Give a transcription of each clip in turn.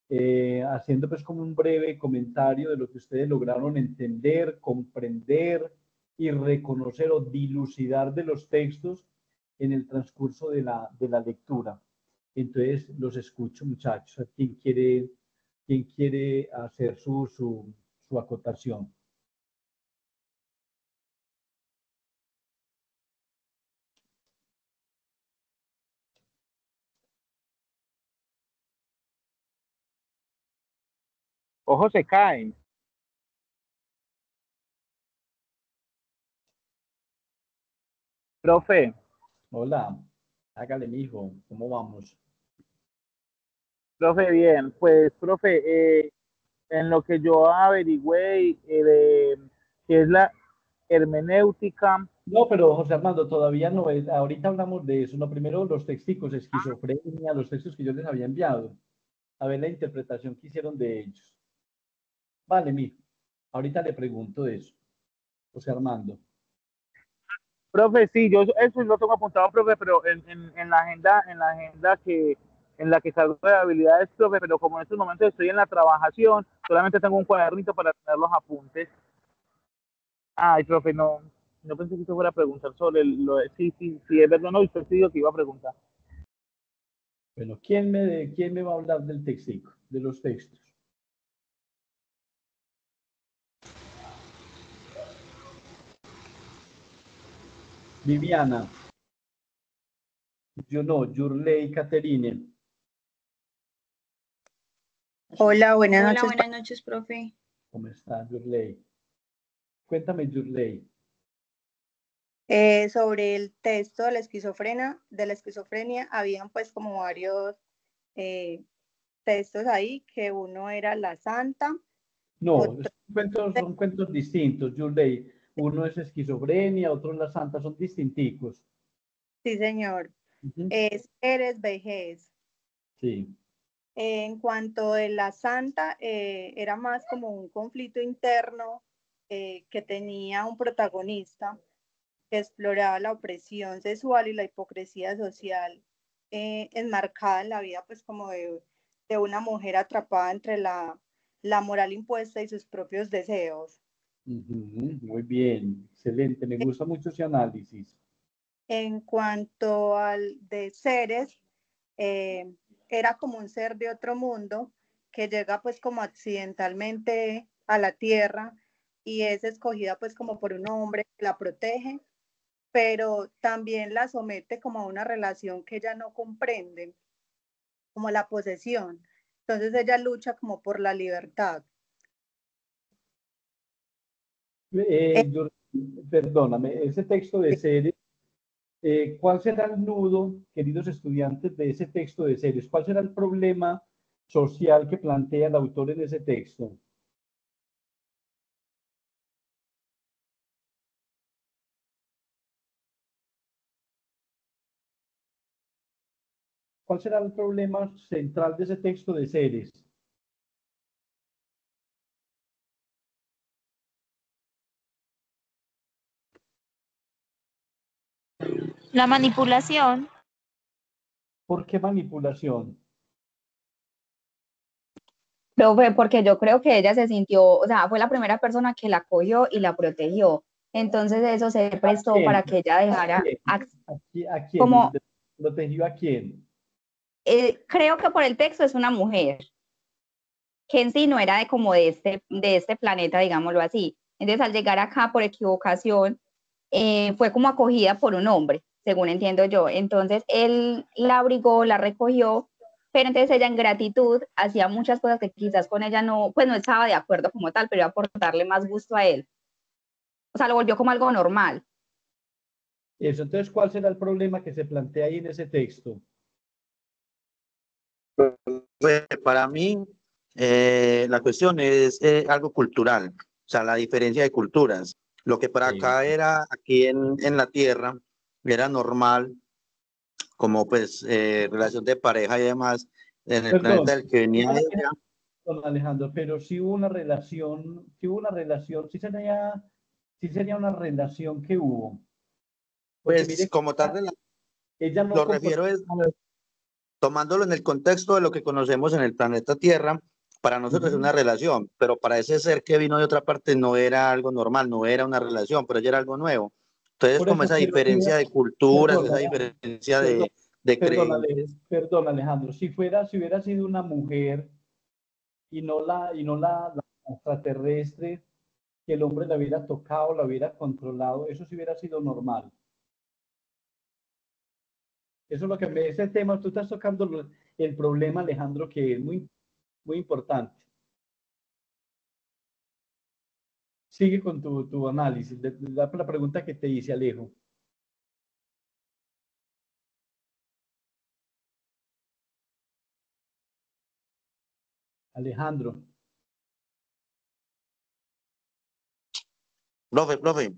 haciendo pues como un breve comentario de lo que ustedes lograron entender, comprender y reconocer o dilucidar de los textos en el transcurso de la lectura. Entonces, los escucho, muchachos. ¿Quién quiere hacer su acotación? Ojo se caen. Profe. Hola, hágale, mijo, ¿cómo vamos? Profe, bien. Pues, profe, en lo que yo averigüé de qué es la hermenéutica. No, pero José Armando, todavía no es. Ahorita hablamos de eso. No, primero los texticos, esquizofrenia, los textos que yo les había enviado. A ver la interpretación que hicieron de ellos. Vale, mijo. Ahorita le pregunto de eso. José Armando. Profe, sí, yo eso lo tengo apuntado, profe, pero en la agenda en la que salgo de habilidades, profe, pero como en estos momentos estoy en la trabajación, solamente tengo un cuadernito para tener los apuntes. Ay, profe, no pensé que usted fuera a preguntar sobre sí, es verdad, no, usted sí dijo que iba a preguntar. Bueno, ¿quién me va a hablar del textico, de los textos? Viviana. Yo no, Yurley, Caterine. Hola, buenas noches. Hola, buenas noches, profe. ¿Cómo está, Yurley? Cuéntame, Yurley. Sobre el texto de la esquizofrenia, habían pues como varios textos ahí, que uno era la santa. No, son cuentos distintos, Yurley. Uno es esquizofrenia, otro es la santa, son distinticos. Sí, señor. Es Eres Vejez. Sí. En cuanto de la santa, era más como un conflicto interno que tenía un protagonista que exploraba la opresión sexual y la hipocresía social enmarcada en la vida pues como de una mujer atrapada entre la moral impuesta y sus propios deseos. Muy bien, excelente, me gusta mucho ese análisis. En cuanto al de Seres, era como un ser de otro mundo que llega pues como accidentalmente a la tierra y es escogida pues como por un hombre que la protege, pero también la somete como a una relación que ella no comprende, como la posesión. Entonces ella lucha como por la libertad. Perdóname, ese texto de Seres, ¿cuál será el nudo, queridos estudiantes, de ese texto de Seres? ¿Cuál será el problema social que plantea el autor en ese texto? ¿Cuál será el problema central de ese texto de Seres? La manipulación. ¿Por qué manipulación? Profe, porque yo creo que ella se sintió, o sea, fue la primera persona que la cogió y la protegió. Entonces eso se prestó para que ella dejara... ¿A quién? Como, ¿Protegió a quién? creo que por el texto es una mujer, que en sí no era de como de este planeta, digámoslo así. Entonces al llegar acá por equivocación, fue como acogida por un hombre, según entiendo yo. Entonces él la abrigó, la recogió, pero entonces ella en gratitud hacía muchas cosas que quizás con ella no, pues no estaba de acuerdo como tal, pero iba por darle más gusto a él. O sea, lo volvió como algo normal. Eso, entonces, ¿cuál será el problema que se plantea ahí en ese texto? Para mí, la cuestión es algo cultural, o sea, la diferencia de culturas. Lo que para acá era, aquí en la Tierra, era normal, como pues relación de pareja y demás, en el planeta del que venía ella. Don Alejandro, pero si hubo una relación, sí sería una relación que hubo. Porque Pues mire, como tal, ella no lo refiero es tomándolo en el contexto de lo que conocemos en el planeta Tierra, para nosotros es una relación, pero para ese ser que vino de otra parte no era algo normal, no era una relación, pero ya era algo nuevo. Entonces, Por como eso, esa pero diferencia de culturas, esa perdona, diferencia perdón, de perdónale, creencias. perdón, Alejandro, si hubiera sido una mujer y no la extraterrestre, que el hombre la hubiera tocado, la hubiera controlado, eso sí hubiera sido normal. Eso es lo que me ese tema, tú estás tocando el problema, Alejandro, que es muy, muy importante. Sigue con tu análisis, la pregunta que te hice, Alejo. Alejandro. Profe,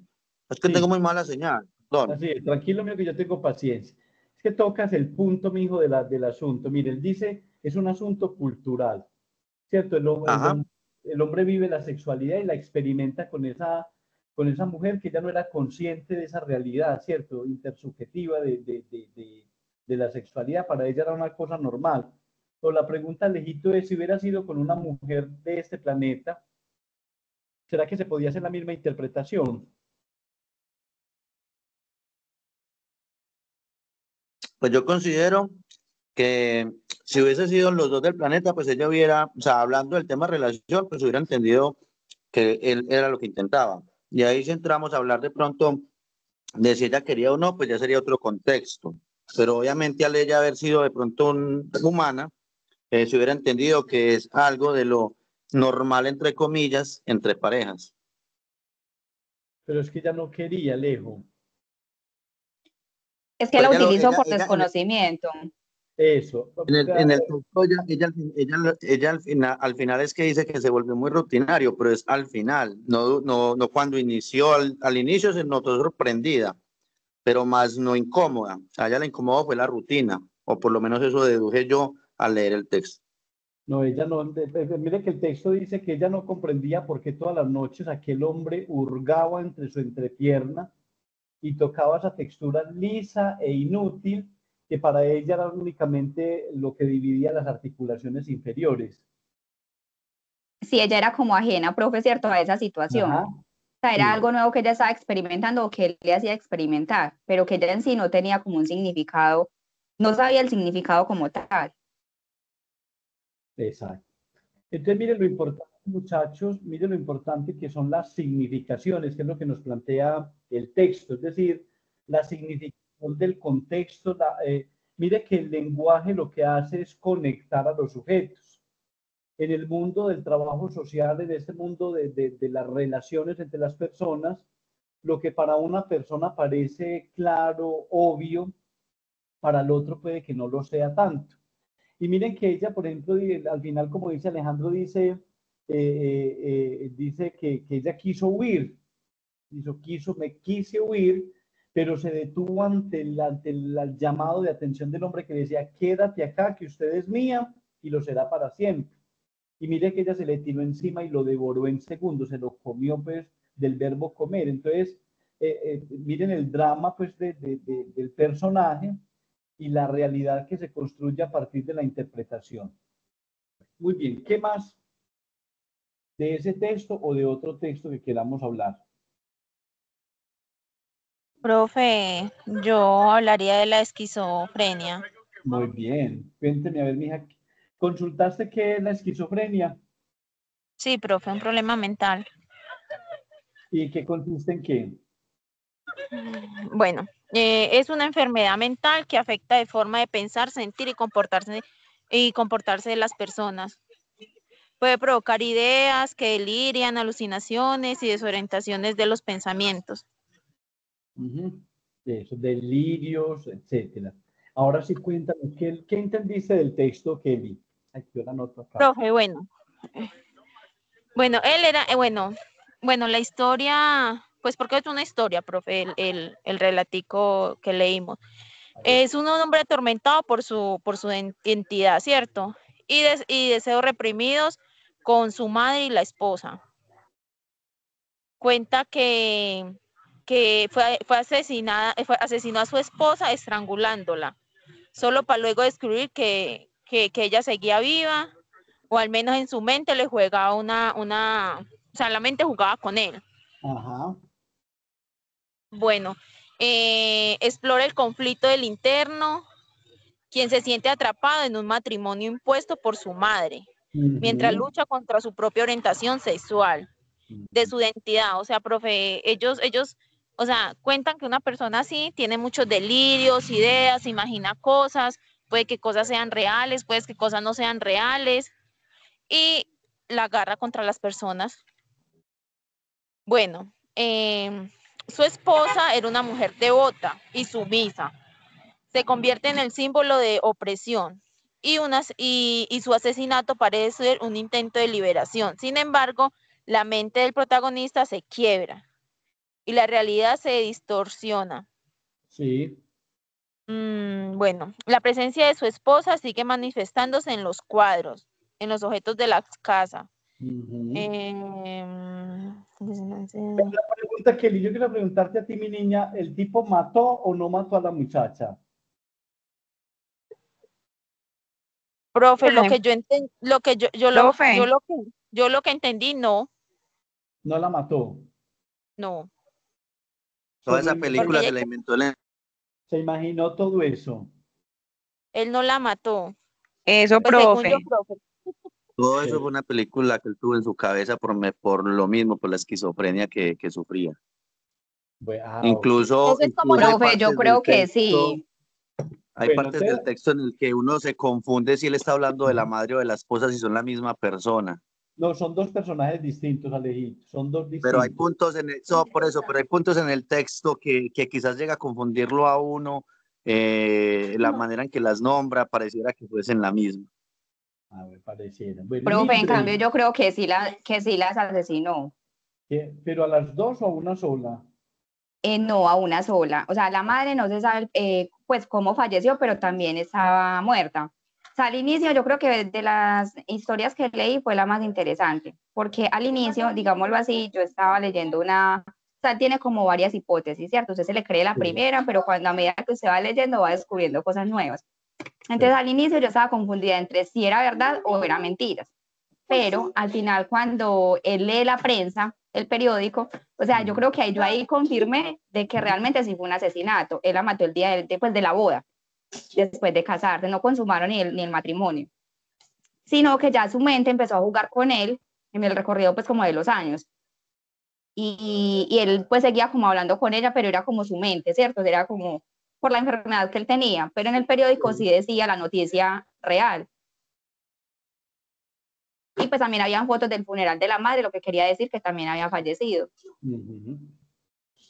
es que tengo Sí, muy mala señal. Perdón. así es, tranquilo mío que yo tengo paciencia. Es que tocas el punto, mijo, del asunto. Mire, él dice, es un asunto cultural, ¿cierto? Ajá. El hombre vive la sexualidad y la experimenta con esa mujer que ya no era consciente de esa realidad, ¿cierto? Intersubjetiva de la sexualidad. Para ella era una cosa normal. Pero la pregunta, Alejito, es si hubiera sido con una mujer de este planeta, ¿será que se podía hacer la misma interpretación? Pues yo considero que si hubiese sido los dos del planeta, pues ella hubiera, o sea, hablando del tema relación, pues hubiera entendido que él era lo que intentaba. Y ahí si entramos a hablar de pronto de si ella quería o no, pues ya sería otro contexto. Pero obviamente al ella haber sido de pronto humana, se hubiera entendido que es algo de lo normal, entre comillas, entre parejas. Pero es que ella no quería, Alejo. Es que Pero la utilizó por desconocimiento. Eso. en el texto ella al final es que dice que se volvió muy rutinario, pero es al final, no cuando inició, al inicio se notó sorprendida, pero más no incómoda. A ella la incomodó fue la rutina, o por lo menos eso deduje yo al leer el texto. No, ella no. Mire que el texto dice que ella no comprendía por qué todas las noches aquel hombre hurgaba entre su entrepierna y tocaba esa textura lisa e inútil que para ella era únicamente lo que dividía las articulaciones inferiores. Si ella era como ajena, profe, cierto, a esa situación. Ajá, O sea, era sí, algo nuevo que ella estaba experimentando o que él le hacía experimentar, pero que ella en sí no tenía como un significado, no sabía el significado como tal. exacto. Entonces, mire lo importante, muchachos, mire lo importante que son las significaciones, que es lo que nos plantea el texto, es decir, la significación del contexto. Mire que el lenguaje lo que hace es conectar a los sujetos. En el mundo del trabajo social, en este mundo de las relaciones entre las personas, lo que para una persona parece claro, obvio, para el otro puede que no lo sea tanto. Y miren que ella, por ejemplo, al final, como dice Alejandro, dice que ella quiso huir, me quise huir, pero se detuvo ante el llamado de atención del hombre que decía, quédate acá, que usted es mía y lo será para siempre. Y mire que ella se le tiró encima y lo devoró en segundos, se lo comió pues del verbo comer. Entonces, miren el drama pues del personaje y la realidad que se construye a partir de la interpretación. Muy bien, ¿qué más de ese texto o de otro texto que queramos hablar? Profe, yo hablaría de la esquizofrenia. Muy bien, cuénteme a ver, mija, ¿consultaste qué es la esquizofrenia Sí, profe, un problema mental. y qué consiste en qué? Bueno, es una enfermedad mental que afecta de forma de pensar, sentir y comportarse de las personas. Puede provocar ideas que delirian, alucinaciones y desorientaciones de los pensamientos. Eso, delirios, etcétera. Ahora sí, cuéntame, ¿qué entendiste del texto, Kelly? Aquí yo la anoto acá. Profe, bueno, él era, bueno, la historia, pues porque es una historia, profe, el relatico que leímos. Es un hombre atormentado por su identidad, ¿cierto? Y deseos reprimidos con su madre y la esposa. Cuenta que asesinó a su esposa estrangulándola. solo para luego descubrir que ella seguía viva, o al menos en su mente le jugaba o sea, la mente jugaba con él. Ajá. Bueno, explora el conflicto del interno, quien se siente atrapado en un matrimonio impuesto por su madre, mientras lucha contra su propia orientación sexual, de su identidad. O sea, profe, ellos, o sea, cuentan que una persona así tiene muchos delirios, ideas, imagina cosas, puede que cosas sean reales, puede que cosas no sean reales, y la agarra contra las personas. Bueno, su esposa era una mujer devota y sumisa. Se convierte en el símbolo de opresión y su asesinato parece ser un intento de liberación. Sin embargo, la mente del protagonista se quiebra y la realidad se distorsiona. Sí. Bueno, la presencia de su esposa sigue manifestándose en los cuadros, en los objetos de la casa. La pregunta, Kelly, yo quiero preguntarte a ti, mi niña, ¿el tipo mató o no mató a la muchacha? Profe, lo que yo entendí, yo lo que entendí, no. No la mató. No. Toda esa película se la inventó él. Se imaginó todo eso. Él no la mató. Eso, Pues profe. según yo, profe. Todo eso fue una película que él tuvo en su cabeza por lo mismo, por la esquizofrenia que sufría. Incluso, Eso es como profe, yo creo que sí. Hay partes del texto en el que uno se confunde si él está hablando de la madre o de la esposa, si son la misma persona. No, son dos personajes distintos, Alejito. Son dos distintos. Pero hay puntos pero hay puntos en el texto que quizás llega a confundirlo a uno, la manera en que las nombra, pareciera que fuesen la misma. A ver, pareciera. Bueno, profe, en cambio, yo creo que sí las asesinó. ¿Pero a las dos o a una sola? No, a una sola. O sea, la madre no se sabe pues cómo falleció, pero también estaba muerta. O sea, al inicio yo creo que de las historias que leí fue la más interesante, porque al inicio, digámoslo así, yo estaba leyendo o sea, tiene como varias hipótesis, ¿cierto? Usted se le cree la primera, pero cuando a medida que usted va leyendo va descubriendo cosas nuevas. Entonces, al inicio yo estaba confundida entre si era verdad o era mentiras. Pero al final, cuando él lee la prensa, el periódico, o sea, yo creo que yo ahí confirmé de que realmente sí fue un asesinato. Él la mató el día de la boda, después de casarse, no consumaron ni el matrimonio, sino que ya su mente empezó a jugar con él en el recorrido pues como de los años. Y él pues seguía como hablando con ella, pero era como su mente, ¿cierto? Era como por la enfermedad que él tenía, pero en el periódico sí decía la noticia real. Y pues también habían fotos del funeral de la madre, lo que quería decir que también había fallecido.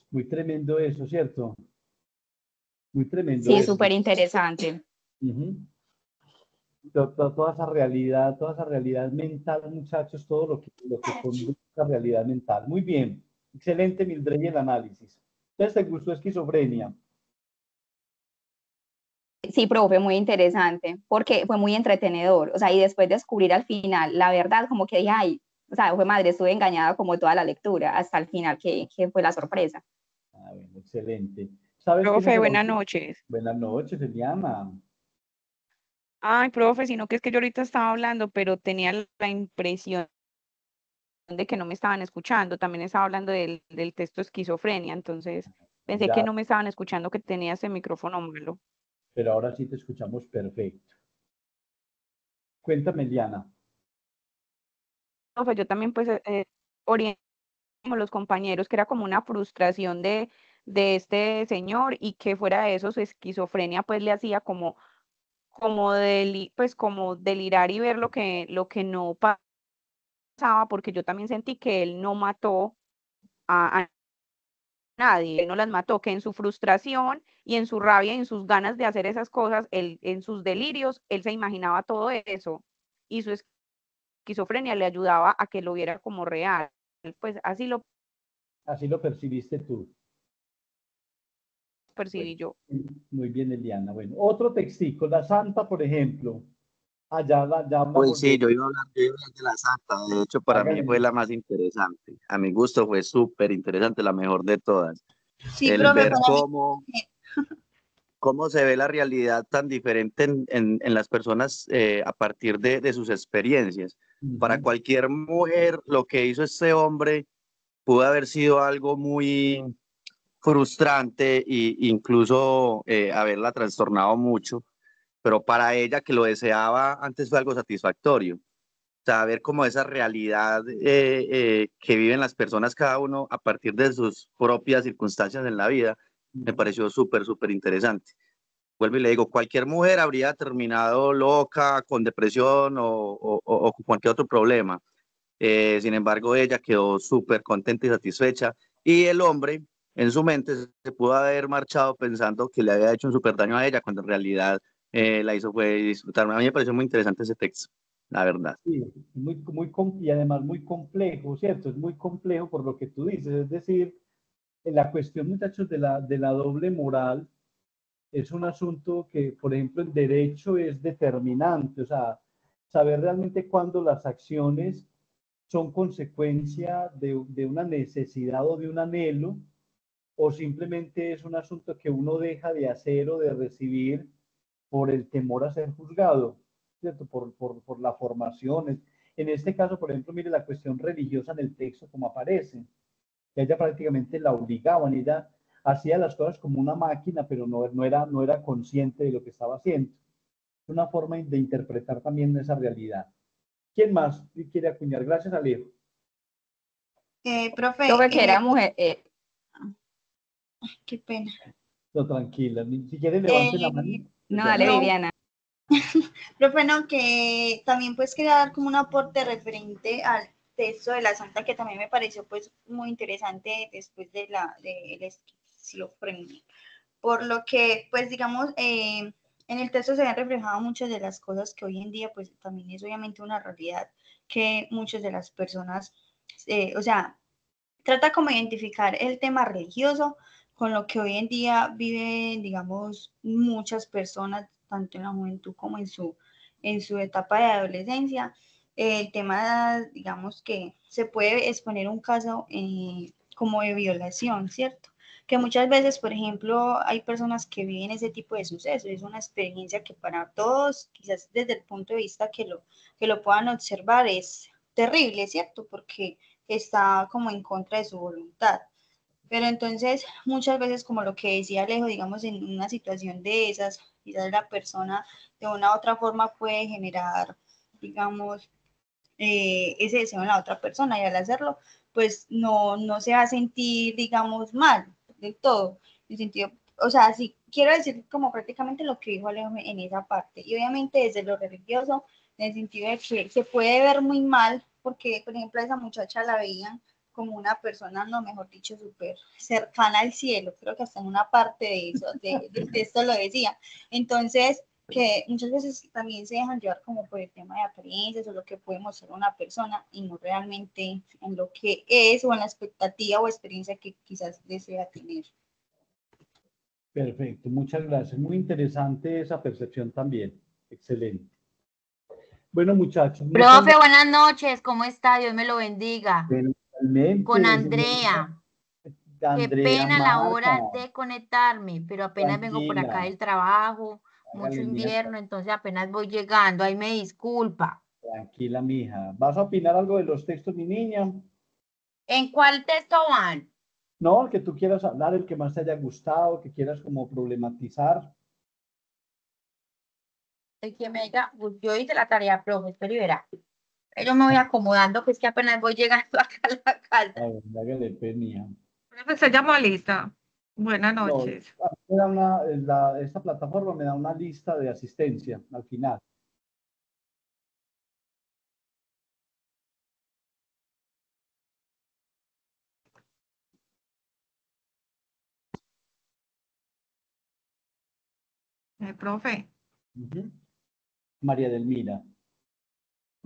Muy tremendo eso, ¿cierto? Muy tremendo. Sí, súper interesante. Toda esa realidad mental, muchachos, todo lo que conduce a la realidad mental. Muy bien. Excelente, Mildred, el análisis. Entonces, ¿te gustó Esquizofrenia? Sí, profe, muy interesante, porque fue muy entretenedor, o sea, y después de descubrir al final, la verdad, como que dije, ay, o sea, fue madre, estuve engañada como toda la lectura, hasta el final, que fue la sorpresa. Ah, bueno, excelente. ¿Sabes Profe, buenas noches. Buenas noches, Eliana. Ay, profe, sino que es que yo ahorita estaba hablando, pero tenía la impresión de que no me estaban escuchando. También estaba hablando del texto esquizofrenia, entonces pensé que no me estaban escuchando, que tenía ese micrófono malo. Pero ahora sí te escuchamos perfecto. Cuéntame, Eliana. Profe, yo también pues orienté a los compañeros que era como una frustración de este señor y que fuera de eso su esquizofrenia pues le hacía como delirar y ver lo que no pasaba, porque yo también sentí que él no mató a nadie, él no las mató, que en su frustración y en su rabia y en sus ganas de hacer esas cosas, él, en sus delirios, él se imaginaba todo eso y su esquizofrenia le ayudaba a que lo viera como real. Pues así lo percibiste tú. Percibí yo. Muy bien, Eliana. Bueno, otro textico, la Santa, por ejemplo. Pues sí, yo iba a hablar de la Santa. De hecho, para mí fue la más interesante. A mi gusto fue súper interesante, la mejor de todas. Sí, El profe, ver cómo se ve la realidad tan diferente en las personas a partir de sus experiencias. Para cualquier mujer, lo que hizo este hombre pudo haber sido algo muy frustrante e incluso haberla trastornado mucho, pero para ella que lo deseaba antes fue algo satisfactorio. Saber cómo esa realidad que viven las personas cada uno a partir de sus propias circunstancias en la vida, me pareció súper, súper interesante. Vuelvo y le digo, cualquier mujer habría terminado loca, con depresión o con cualquier otro problema. Sin embargo, ella quedó súper contenta y satisfecha. Y el hombre, en su mente, se pudo haber marchado pensando que le había hecho un súper daño a ella, cuando en realidad la hizo fue disfrutar. A mí me pareció muy interesante ese texto, la verdad. Sí, y además muy complejo, ¿cierto? Es muy complejo por lo que tú dices. Es decir, en la cuestión, muchachos, de la doble moral, es un asunto que, por ejemplo, el derecho es determinante. O sea, saber realmente cuándo las acciones son consecuencia de una necesidad o de un anhelo, o simplemente es un asunto que uno deja de hacer o de recibir por el temor a ser juzgado, ¿cierto? Por la formación. En este caso, por ejemplo, mire la cuestión religiosa en el texto como aparece, que ella prácticamente la obligaban, ella hacía las cosas como una máquina, pero no era consciente de lo que estaba haciendo. Es una forma de interpretar también esa realidad. ¿Quién más quiere acuñar? Gracias, Alejo. Profe, Profe, que era mujer, qué pena. No, tranquila. Si quiere, levante la mano. no, Ya. dale, No, Viviana. profe, no, que también pues quería dar como un aporte referente al texto de la Santa, que también me pareció pues muy interesante después de la esquizofrenia. Por lo que, pues digamos, en el texto se ven reflejadas muchas de las cosas que hoy en día, pues también es obviamente una realidad que muchas de las personas, o sea, trata como identificar el tema religioso con lo que hoy en día viven, digamos, muchas personas, tanto en la juventud como en su etapa de adolescencia. El tema, digamos, que se puede exponer un caso como de violación, ¿cierto? Que muchas veces, por ejemplo, hay personas que viven ese tipo de sucesos. Es una experiencia que para todos, quizás desde el punto de vista que lo puedan observar, es terrible, ¿cierto? Porque está como en contra de su voluntad. Pero entonces, muchas veces, como lo que decía Alejo, digamos, en una situación de esas, quizás la persona de una u otra forma puede generar, digamos, ese deseo en la otra persona y al hacerlo, pues no se va a sentir, digamos, mal del todo. En el sentido, o sea, sí, quiero decir como prácticamente lo que dijo Alejo en esa parte. Y obviamente desde lo religioso, en el sentido de que se puede ver muy mal, porque, por ejemplo, a esa muchacha la veían como una persona, no, mejor dicho, súper cercana al cielo. Creo que hasta en una parte de eso, del texto lo decía. Entonces, que muchas veces también se dejan llevar como por el tema de apariencias o lo que puede mostrar una persona y no realmente en lo que es o en la expectativa o experiencia que quizás desea tener. Perfecto, muchas gracias. Muy interesante esa percepción también. Excelente. Bueno, muchachos, muchas Profe, buenas noches, ¿cómo está? Dios me lo bendiga. gracias. Con Andrea. Qué Andrea pena la Marta, hora de conectarme, pero apenas vengo por acá tranquila, del trabajo, mucho hágale mierda, invierno, entonces apenas voy llegando, ahí me disculpa. tranquila, mija. ¿Vas a opinar algo de los textos, mi niña? ¿En cuál texto van? No, el que tú quieras hablar, el que más te haya gustado, que quieras como problematizar. El que me diga, pues, yo hice la tarea, profe, espera y verá. Yo me voy acomodando, pues que apenas voy llegando acá a la A casa. ver, hágale, pues, mija. Profesor, llamó lista. Buenas No, noches. a mí me da esta plataforma me da una lista de asistencia al final. Profe, Ujú. María Delmira.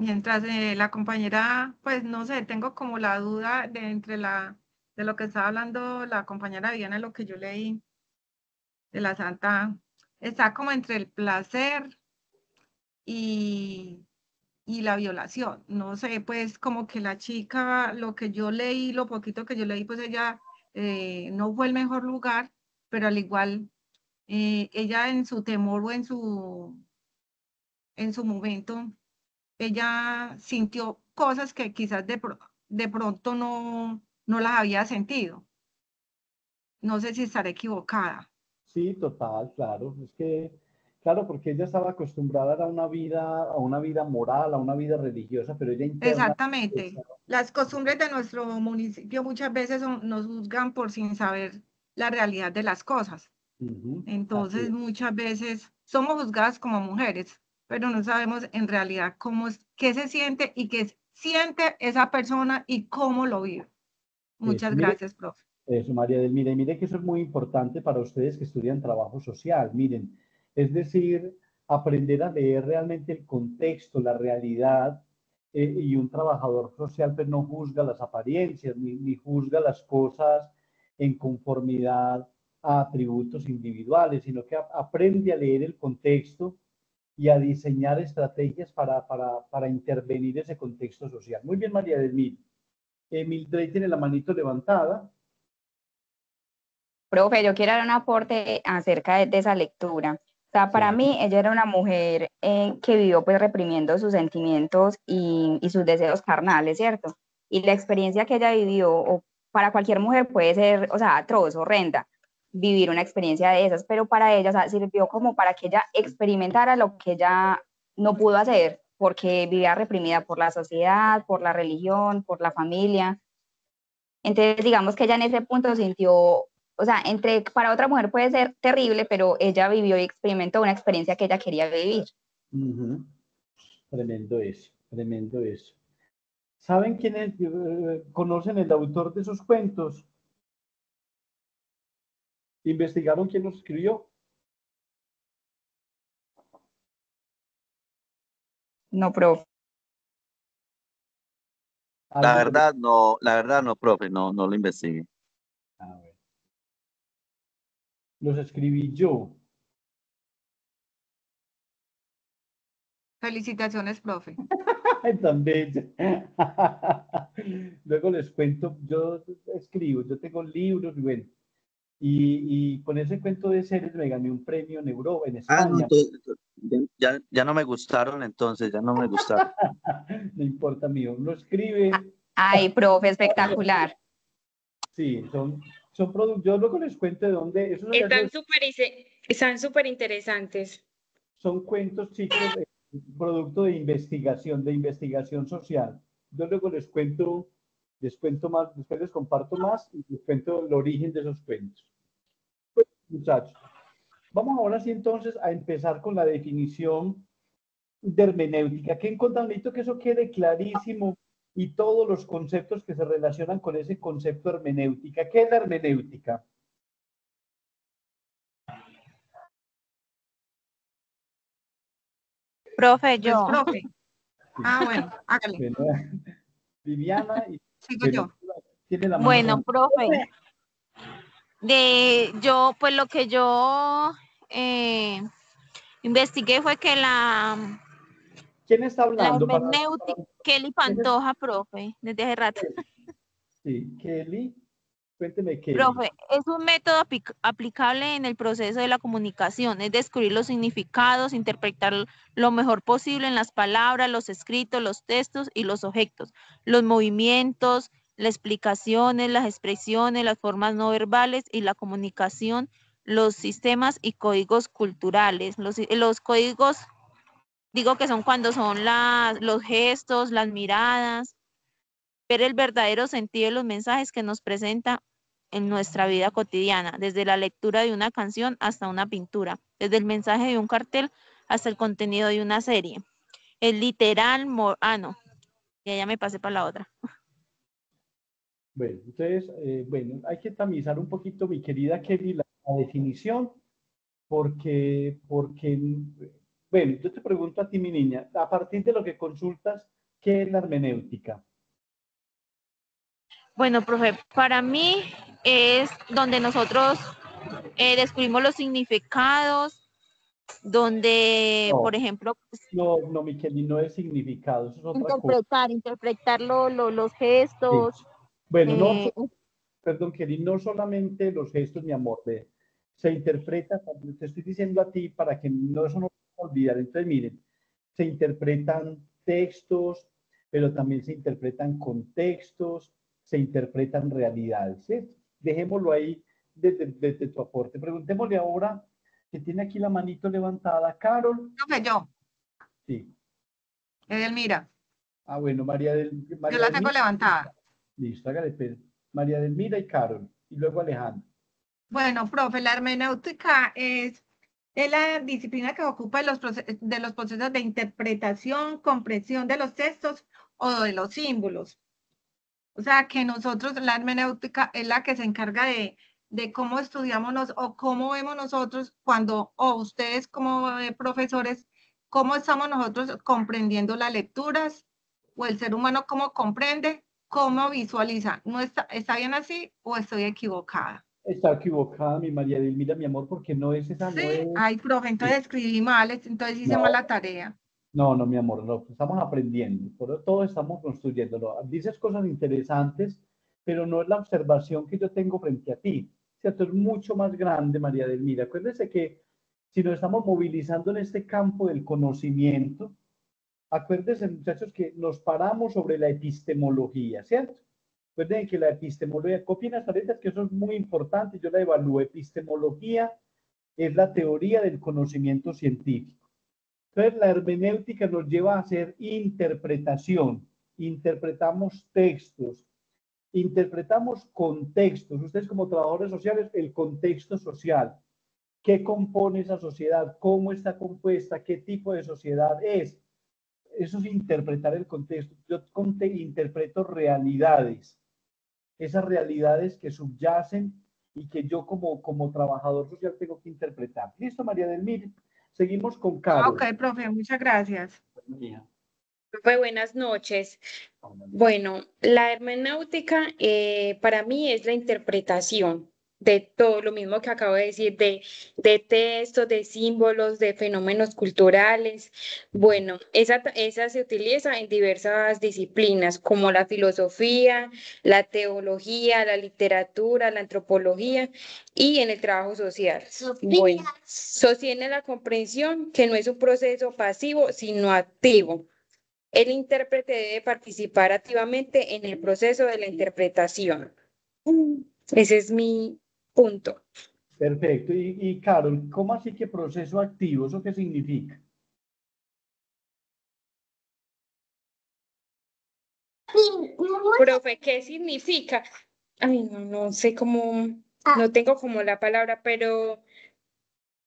mientras la compañera, pues no sé, tengo como la duda de de lo que estaba hablando la compañera Diana, lo que yo leí de la Santa, está como entre el placer y, y la violación. No sé, pues como que la chica, lo que yo leí, lo poquito que yo leí, pues ella no fue el mejor lugar, pero al igual ella en su temor o en su momento, ella sintió cosas que quizás de pronto no las había sentido. No sé si estaré equivocada. Sí, total, claro. Es que, claro, porque ella estaba acostumbrada a una vida moral, a una vida religiosa, pero ella interna. Exactamente. Las costumbres de nuestro municipio muchas veces nos juzgan por sin saber la realidad de las cosas. Ujú, así Entonces, es. muchas veces somos juzgadas como mujeres, pero no sabemos en realidad qué se siente y qué siente esa persona y cómo lo vive. Eso, Muchas mire, gracias, profe. eso, María del mire que eso es muy importante para ustedes que estudian trabajo social. Miren, es decir, aprender a leer realmente el contexto, la realidad, y un trabajador social pues no juzga las apariencias ni juzga las cosas en conformidad a atributos individuales, sino que aprende a leer el contexto y a diseñar estrategias para intervenir ese contexto social. Muy bien, María del Mil. Mildred tiene la manito levantada. Profe, yo quiero dar un aporte acerca de esa lectura. O sea, para Sí. mí ella era una mujer que vivió pues reprimiendo sus sentimientos y sus deseos carnales, ¿cierto? Y la experiencia que ella vivió, o para cualquier mujer puede ser, o sea, atroz, horrenda, vivir una experiencia de esas, pero para ella, o sea, sirvió como para que ella experimentara lo que ella no pudo hacer, porque vivía reprimida por la sociedad, por la religión, por la familia. Entonces, digamos que ella en ese punto sintió, o sea, para otra mujer puede ser terrible, pero ella vivió y experimentó una experiencia que ella quería vivir. Ujú. Tremendo eso, tremendo eso. ¿Saben quién es? ¿Conocen el autor de esos cuentos? ¿Investigaron quién los escribió? No, profe. ¿Alguien de los... La verdad no, profe, no lo investigué. A ver. Los escribí yo. Felicitaciones, profe. Tan bella. Luego les cuento, yo escribo, yo tengo libros y bueno, y con ese cuento de seres me gané un premio en Europa, en Ah, no, España. ya no me gustaron entonces, ya no me gustaron. No importa, mío, lo escribe. Ay, profe, espectacular. Sí, son productos, yo luego les cuento de dónde, Están súper interesantes. son cuentos, chicos, producto de investigación social. Yo luego les cuento más, después les comparto más y les cuento el origen de esos cuentos. Pues, muchachos, vamos ahora sí entonces a empezar con la definición de hermenéutica. ¿Qué encontramos? Necesito que eso quede clarísimo y todos los conceptos que se relacionan con ese concepto hermenéutica. ¿Qué es la hermenéutica? Profe, Pues, yo. profe. Ah, bueno, hágale. Bueno, Viviana, y, Sigo bueno, yo. tiene la mano Bueno, levantada. profe, pues lo que yo investigué fue que ¿Quién está la hablando? hermenéutica, Kelly ¿Quién es? Pantoja, profe, desde hace rato. Sí, Kelly. Cuénteme, Kelly. Profe, es un método aplicable en el proceso de la comunicación, es descubrir los significados, interpretar lo mejor posible en las palabras, los escritos, los textos y los objetos, los movimientos, las explicaciones, las expresiones, las formas no verbales y la comunicación, los sistemas y códigos culturales. Los códigos, digo que son cuando son los gestos, las miradas, ver el verdadero sentido de los mensajes que nos presenta en nuestra vida cotidiana, desde la lectura de una canción hasta una pintura, desde el mensaje de un cartel hasta el contenido de una serie. Es literal, no, ya me pasé para la otra. Bueno, entonces, bueno, hay que tamizar un poquito, mi querida Kelly, la definición, porque, bueno, yo te pregunto a ti, mi niña, a partir de lo que consultas, ¿qué es la hermenéutica? Bueno, profe, para mí es donde nosotros descubrimos los significados, donde, No, por ejemplo, no, mi Kelly, no es significado, eso es otra cosa. interpretar los Sí. gestos. Bueno, eh, perdón, Kelly, no solamente los gestos, mi amor, se interpreta, cuando te estoy diciendo a ti, para que no, eso no se olvidar. Entonces, miren, se interpretan textos, pero también se interpretan contextos, se interpretan realidades, ¿sí? Dejémoslo ahí desde tu aporte. Preguntémosle ahora, que tiene aquí la manito levantada, Carol. Profe, yo, Sí. Edelmira, Ah, bueno, María yo la tengo Delmira. levantada. Listo, hágale, pues. María Delmira y Carol. Y luego Alejandro. Bueno, profe, la hermenéutica es la disciplina que ocupa de los procesos de interpretación, comprensión de los textos o de los símbolos. O sea, que nosotros, la hermenéutica es la que se encarga de cómo estudiamos o cómo vemos nosotros cuando, o ustedes como profesores, cómo estamos nosotros comprendiendo las lecturas, o el ser humano cómo comprende, cómo visualiza. ¿No está bien así o estoy equivocada? Está equivocada mi María Delmira, mi amor, porque no es esa, no Sí, es. ay, profe, entonces escribí mal, entonces hice No, mal la tarea. no, mi amor, no, estamos aprendiendo, por todo estamos construyéndolo. Dices cosas interesantes, pero no es la observación que yo tengo frente a ti. ¿Cierto? Es mucho más grande, María Delmira. Acuérdese que si nos estamos movilizando en este campo del conocimiento, acuérdense, muchachos, que nos paramos sobre la epistemología, ¿cierto? Recuerden que la epistemología, copien las tareas, que eso es muy importante, yo la evalúo. Epistemología es la teoría del conocimiento científico. Entonces, la hermenéutica nos lleva a hacer interpretación. Interpretamos textos, interpretamos contextos. Ustedes como trabajadores sociales, el contexto social. ¿Qué compone esa sociedad? ¿Cómo está compuesta? ¿Qué tipo de sociedad es? Eso es interpretar el contexto. Yo interpreto realidades. Esas realidades que subyacen y que yo como trabajador social tengo que interpretar. ¿Listo, María Delmira? Seguimos con Carol. Ok, profe, muchas gracias. Profe, buenas noches. Bueno, la hermenéutica para mí es la interpretación de todo lo mismo que acabo de decir, de textos, de símbolos, de fenómenos culturales. Bueno, esa se utiliza en diversas disciplinas como la filosofía, la teología, la literatura, la antropología y en el trabajo social. Bueno, sostiene la comprensión que no es un proceso pasivo, sino activo. El intérprete debe participar activamente en el proceso de la interpretación. Ese es mi punto. Perfecto. Y Carol, ¿cómo así que proceso activo? ¿Eso qué significa? Profe, ¿qué significa? Ay, no sé cómo, no tengo como la palabra, pero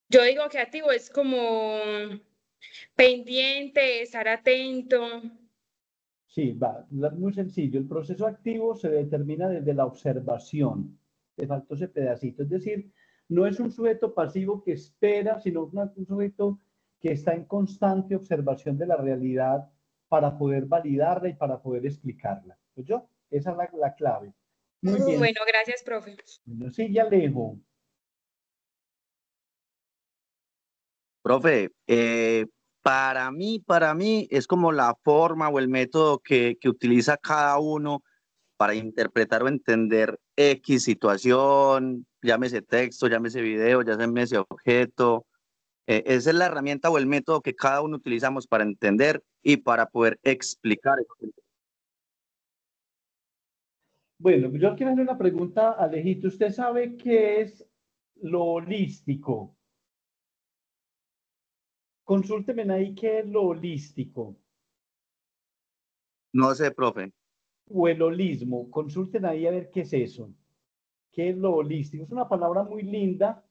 yo digo que activo es como pendiente, estar atento. Sí, va, muy sencillo. El proceso activo se determina desde la observación. Te faltó ese pedacito. Es decir, no es un sujeto pasivo que espera, sino un sujeto que está en constante observación de la realidad para poder validarla y para poder explicarla. ¿Pues yo? Esa es la clave. Muy bien. Bueno, gracias, profe. Bueno, sí, ya Alejo. Profe, para mí es como la forma o el método que utiliza cada uno para interpretar o entender X situación, llámese texto, llámese video, llámese objeto. Esa es la herramienta o el método que cada uno utilizamos para entender y para poder explicar. Bueno, yo quiero hacer una pregunta a Alejito. ¿Usted sabe qué es lo holístico? Consúlteme ahí qué es lo holístico No sé, profe. o el holismo. Consulten ahí a ver qué es eso. ¿Qué es lo holístico? Es una palabra muy linda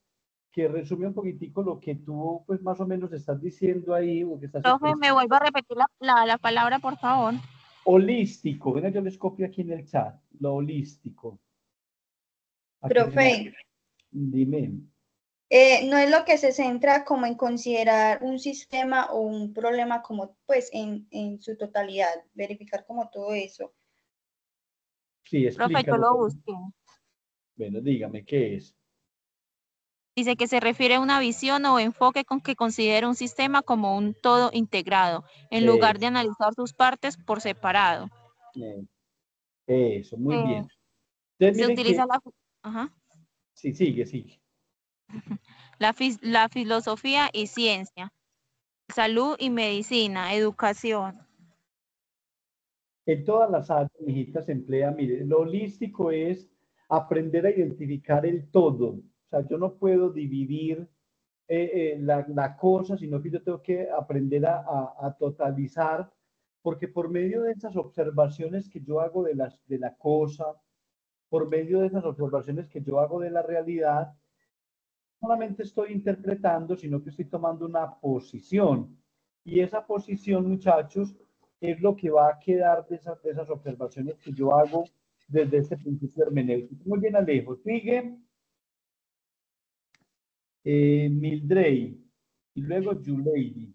que resume un poquitico lo que tú, pues más o menos estás diciendo ahí o que estás Profe, expresando. me vuelvo a repetir la palabra, por favor. Holístico. Venga, yo les copio aquí en el chat. Lo holístico. Aquí Profe, dime. no es lo que se centra como en considerar un sistema o un problema como pues en su totalidad, verificar como todo eso. Sí, Profe, yo explícalo. lo busqué. Bueno, dígame, ¿qué es? Dice que se refiere a una visión o enfoque con que considera un sistema como un todo integrado, en lugar de analizar sus partes por separado. Eso, muy bien. Entonces, Se miren que, utiliza la... Ajá. sí, sigue. La filosofía y ciencia, salud y medicina, educación. En todas las áreas, mijita, se emplea, mire, lo holístico es aprender a identificar el todo. O sea, yo no puedo dividir la cosa, sino que yo tengo que aprender a totalizar, porque por medio de esas observaciones que yo hago de la cosa, por medio de esas observaciones que yo hago de la realidad, no solamente estoy interpretando, sino que estoy tomando una posición. Y esa posición, muchachos, es lo que va a quedar de esas observaciones que yo hago desde este principio hermenéutico. Muy bien, Alejo. Sigue Mildrey y luego Yuleidi.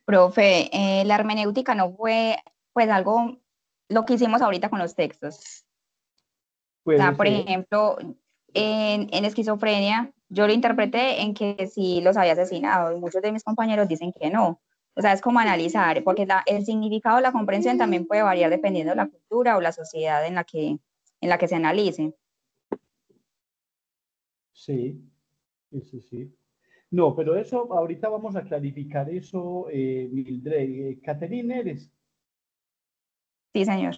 Profe, la hermenéutica no fue pues algo, lo que hicimos ahorita con los textos. O sea, por ejemplo, en esquizofrenia, yo lo interpreté en que sí los había asesinado y muchos de mis compañeros dicen que no. O sea, es como analizar, porque el significado, la comprensión también puede variar dependiendo de la cultura o la sociedad en la que se analice. Sí, eso sí. No, pero eso, ahorita vamos a clarificar eso, Mildred. Caterine, ¿eres? Sí, señor.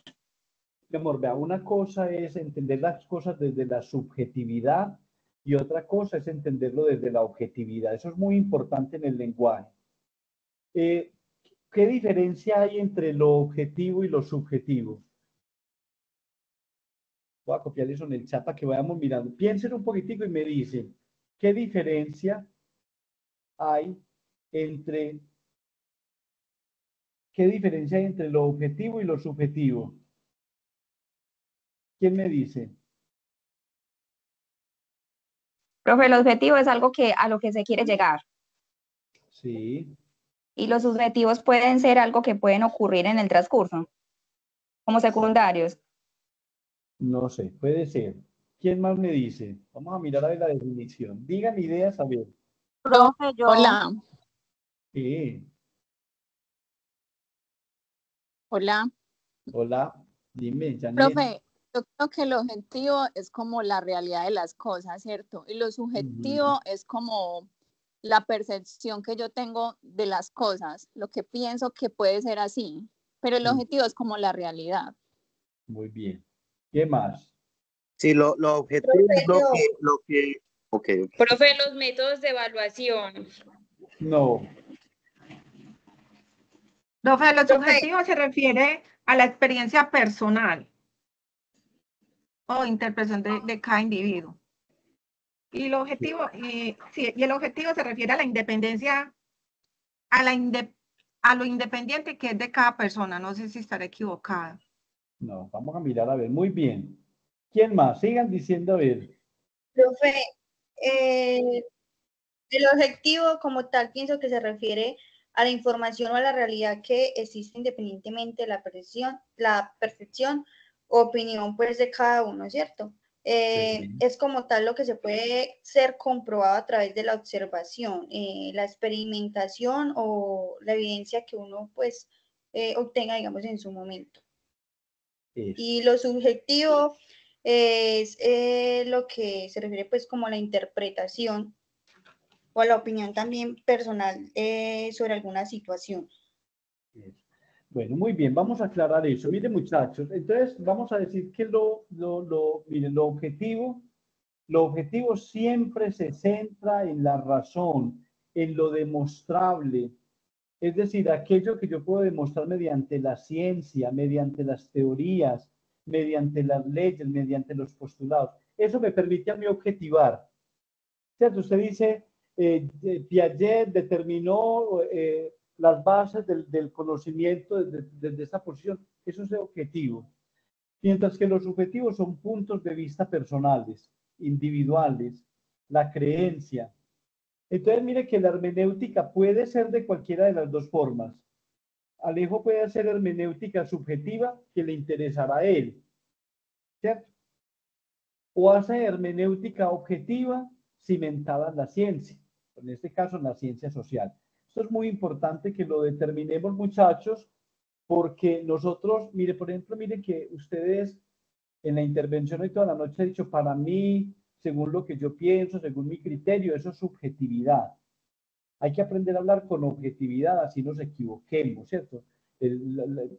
Mi amor, vea, una cosa es entender las cosas desde la subjetividad y otra cosa es entenderlo desde la objetividad. Eso es muy importante en el lenguaje. ¿Qué diferencia hay entre lo objetivo y lo subjetivo? Voy a copiar eso en el chat para que vayamos mirando. Piensen un poquitico y me dicen, ¿qué diferencia hay entre lo objetivo y lo subjetivo? ¿Quién me dice? Profe, el objetivo es algo a lo que se quiere llegar. Sí. Y los subjetivos pueden ser algo que pueden ocurrir en el transcurso, como secundarios. No sé, puede ser. ¿Quién más me dice? Vamos a mirar a ver la definición. Digan ideas, a ver. Profe, yo. Hola. Sí. Hola. Hola, dime, Janet. Profe, yo creo que el objetivo es como la realidad de las cosas, ¿cierto? Y lo subjetivo es como la percepción que yo tengo de las cosas, lo que pienso que puede ser así, pero el objetivo es como la realidad. Muy bien. ¿Qué más? Sí, lo objetivo es lo que... Okay. Profe, los métodos de evaluación. No. Profe, lo subjetivo se refiere a la experiencia personal o interpretación de cada individuo. Y el objetivo, sí, y el objetivo se refiere a la independencia, a lo independiente que es de cada persona. No sé si estaré equivocada. No, vamos a mirar a ver. Muy bien. ¿Quién más? Sigan diciendo a ver. Profe, el objetivo como tal pienso que se refiere a la información o a la realidad que existe independientemente de la percepción o opinión pues de cada uno, ¿cierto? Sí. Es como tal lo que se puede ser comprobado a través de la observación, la experimentación o la evidencia que uno pues obtenga, digamos, en su momento. Eso. Y lo subjetivo es lo que se refiere pues como a la interpretación o a la opinión también personal sobre alguna situación. Bueno, muy bien, vamos a aclarar eso. Miren, muchachos, entonces vamos a decir que miren, lo objetivo siempre se centra en la razón, en lo demostrable, es decir, aquello que yo puedo demostrar mediante la ciencia, mediante las teorías, mediante las leyes, mediante los postulados. Eso me permite a mí objetivar. ¿Cierto? Usted dice, Piaget determinó las bases del conocimiento desde esa posición. Eso es el objetivo. Mientras que los subjetivos son puntos de vista personales, individuales, la creencia. Entonces, mire que la hermenéutica puede ser de cualquiera de las dos formas. Alejo puede hacer hermenéutica subjetiva que le interesará a él, ¿cierto? O hace hermenéutica objetiva cimentada en la ciencia, en este caso en la ciencia social. Esto es muy importante que lo determinemos, muchachos, porque nosotros, mire, por ejemplo, miren que ustedes en la intervención hoy toda la noche han dicho, para mí según lo que yo pienso, según mi criterio, eso es subjetividad. Hay que aprender a hablar con objetividad, así nos equivoquemos, ¿cierto?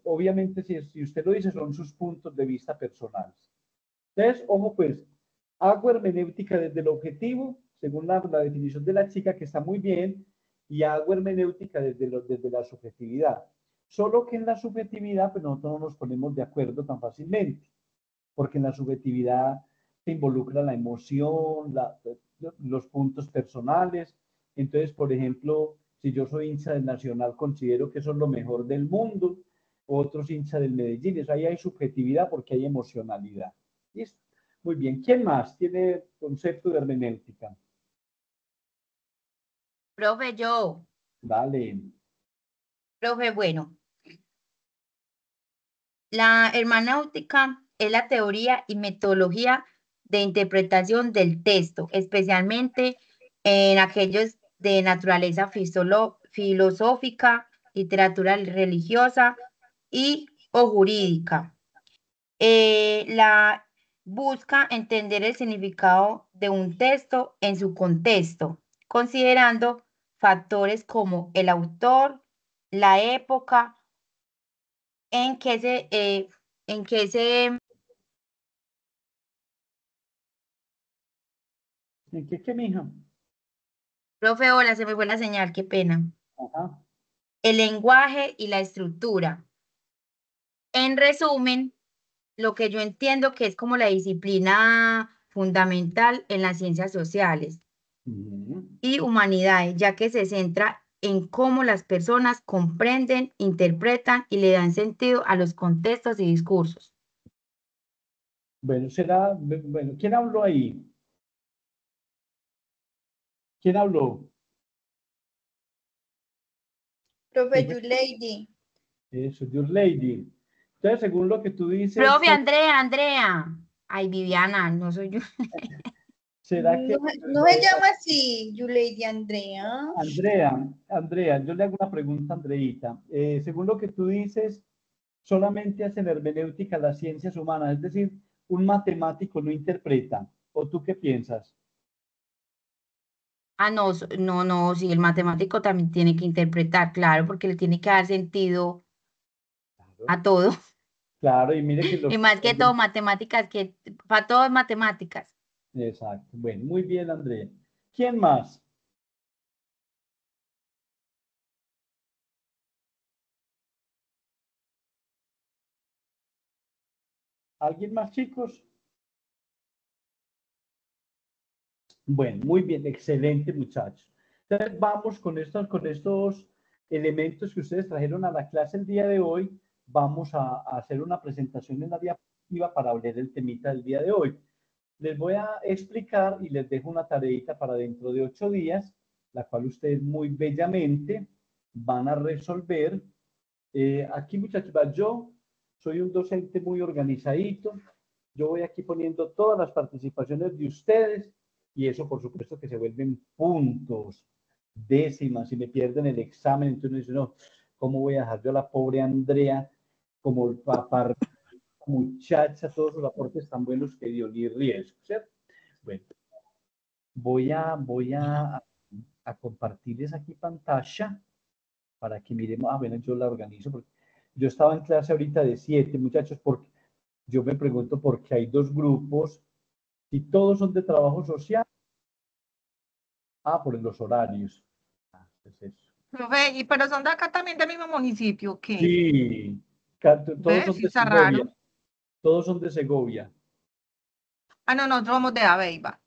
Obviamente, si usted lo dice, son sus puntos de vista personales. Entonces, ojo pues, hago hermenéutica desde el objetivo, según la definición de la chica, que está muy bien, y hago hermenéutica desde la subjetividad. Solo que en la subjetividad, pues nosotros no nos ponemos de acuerdo tan fácilmente, porque en la subjetividad se involucra la emoción, los puntos personales. Entonces, por ejemplo, si yo soy hincha del Nacional, considero que eso es lo mejor del mundo, otros hinchas del Medellín, eso ahí hay subjetividad porque hay emocionalidad. ¿Listo? Muy bien. ¿Quién más tiene concepto de hermenéutica? Profe, yo. Dale. Profe, bueno. La hermenéutica es la teoría y metodología de interpretación del texto, especialmente en aquellos de naturaleza filosófica, literatura religiosa y o jurídica. La busca entender el significado de un texto en su contexto, considerando factores como el autor, la época en que se ¿En qué, mija? Profe, hola, se me fue la señal, qué pena. Ajá. El lenguaje y la estructura. En resumen, lo que yo entiendo que es como la disciplina fundamental en las ciencias sociales y humanidades, ya que se centra en cómo las personas comprenden, interpretan y le dan sentido a los contextos y discursos. Bueno, ¿quién habló ahí? ¿Quién habló? Profe Lady. Eso, Your Lady. Entonces, según lo que tú dices... Profe, Andrea. Ay, Viviana, no soy yo. ¿Será que... No se llama así, Lady Andrea. Andrea, yo le hago una pregunta a Andreita. Según lo que tú dices, solamente hacen hermenéutica las ciencias humanas, es decir, un matemático no interpreta. ¿O tú qué piensas? Ah, no, sí, el matemático también tiene que interpretar, claro, porque le tiene que dar sentido a todo. Claro, y mire que Y más que todo, matemáticas, que para todo es matemáticas. Exacto. Bueno, muy bien, Andrea. ¿Quién más? ¿Alguien más, chicos? Bueno, muy bien, excelente, muchachos. Entonces, vamos con estos elementos que ustedes trajeron a la clase el día de hoy. Vamos a hacer una presentación en la diapositiva para hablar el temita del día de hoy. Les voy a explicar y les dejo una tareita para dentro de 8 días, la cual ustedes muy bellamente van a resolver. Aquí, muchachos, yo soy un docente muy organizadito. Yo voy aquí poniendo todas las participaciones de ustedes y eso, por supuesto, que se vuelven puntos, décimas. Si me pierden el examen, entonces dicen, no, ¿cómo voy a dejar yo a la pobre Andrea como el papá, muchacha, todos los aportes tan buenos que dio ni riesgo, ¿cierto? Bueno, voy a compartirles aquí pantalla para que miremos. Ah, bueno, yo la organizo porque yo estaba en clase ahorita de 7, muchachos, porque yo me pregunto por qué hay 2 grupos y todos son de trabajo social. Ah, por los horarios. Ah, es eso. Profe, pero son de acá también del mismo municipio, ¿qué? Sí, todos son Sí, de está Segovia. raro. Todos son de Segovia. Ah, no, nosotros somos de Aveiva.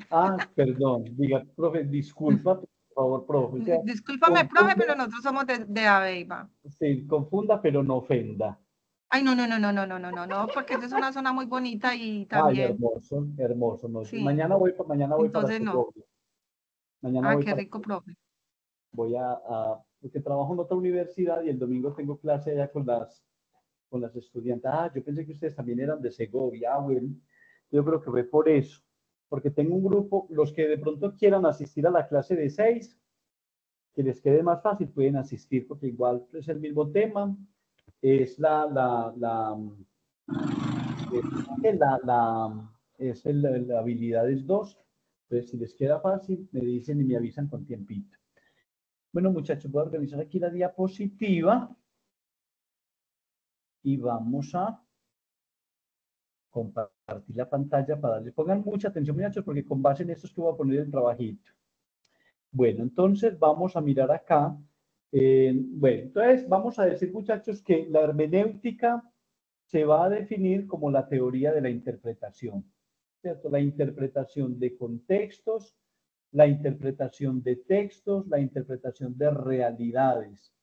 Ah, perdón, diga, profe, disculpa, por favor, profe. O sea, Discúlpame, profe, pero nosotros somos de Aveiva. Sí, confunda, pero no ofenda. Ay, no, porque esa es una zona muy bonita y Ay, también. hermoso, hermoso. No, Sí. mañana voy para Entonces no. Segovia. Mañana voy Qué para rico, profe. Voy porque trabajo en otra universidad y el domingo tengo clase allá con las estudiantes. Ah, yo pensé que ustedes también eran de Segovia. Ah, bueno, yo creo que fue por eso. Porque tengo un grupo, los que de pronto quieran asistir a la clase de 6, que les quede más fácil, pueden asistir porque igual es el mismo tema. Es Es el habilidades 2. Entonces, si les queda fácil, me dicen y me avisan con tiempito. Bueno, muchachos, voy a organizar aquí la diapositiva y vamos a compartir la pantalla para darle. Pongan mucha atención, muchachos, porque con base en esto es que voy a poner el trabajito. Bueno, entonces vamos a mirar acá. Bueno, entonces vamos a decir, muchachos, que la hermenéutica se va a definir como la teoría de la interpretación, ¿cierto? La interpretación de contextos, la interpretación de textos, la interpretación de realidades.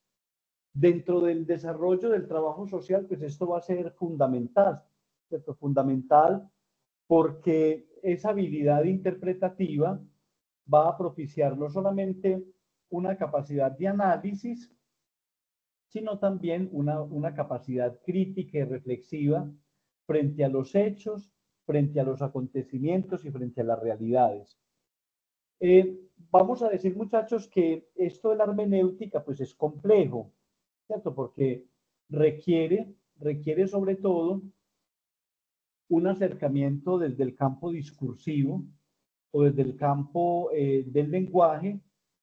Dentro del desarrollo del trabajo social, pues esto va a ser fundamental, ¿cierto? Fundamental porque esa habilidad interpretativa va a propiciar no solamente una capacidad de análisis, sino también una capacidad crítica y reflexiva frente a los hechos, frente a los acontecimientos y frente a las realidades. Vamos a decir, muchachos, que esto de la hermenéutica pues es complejo, ¿cierto? Porque requiere sobre todo un acercamiento desde el campo discursivo o desde el campo del lenguaje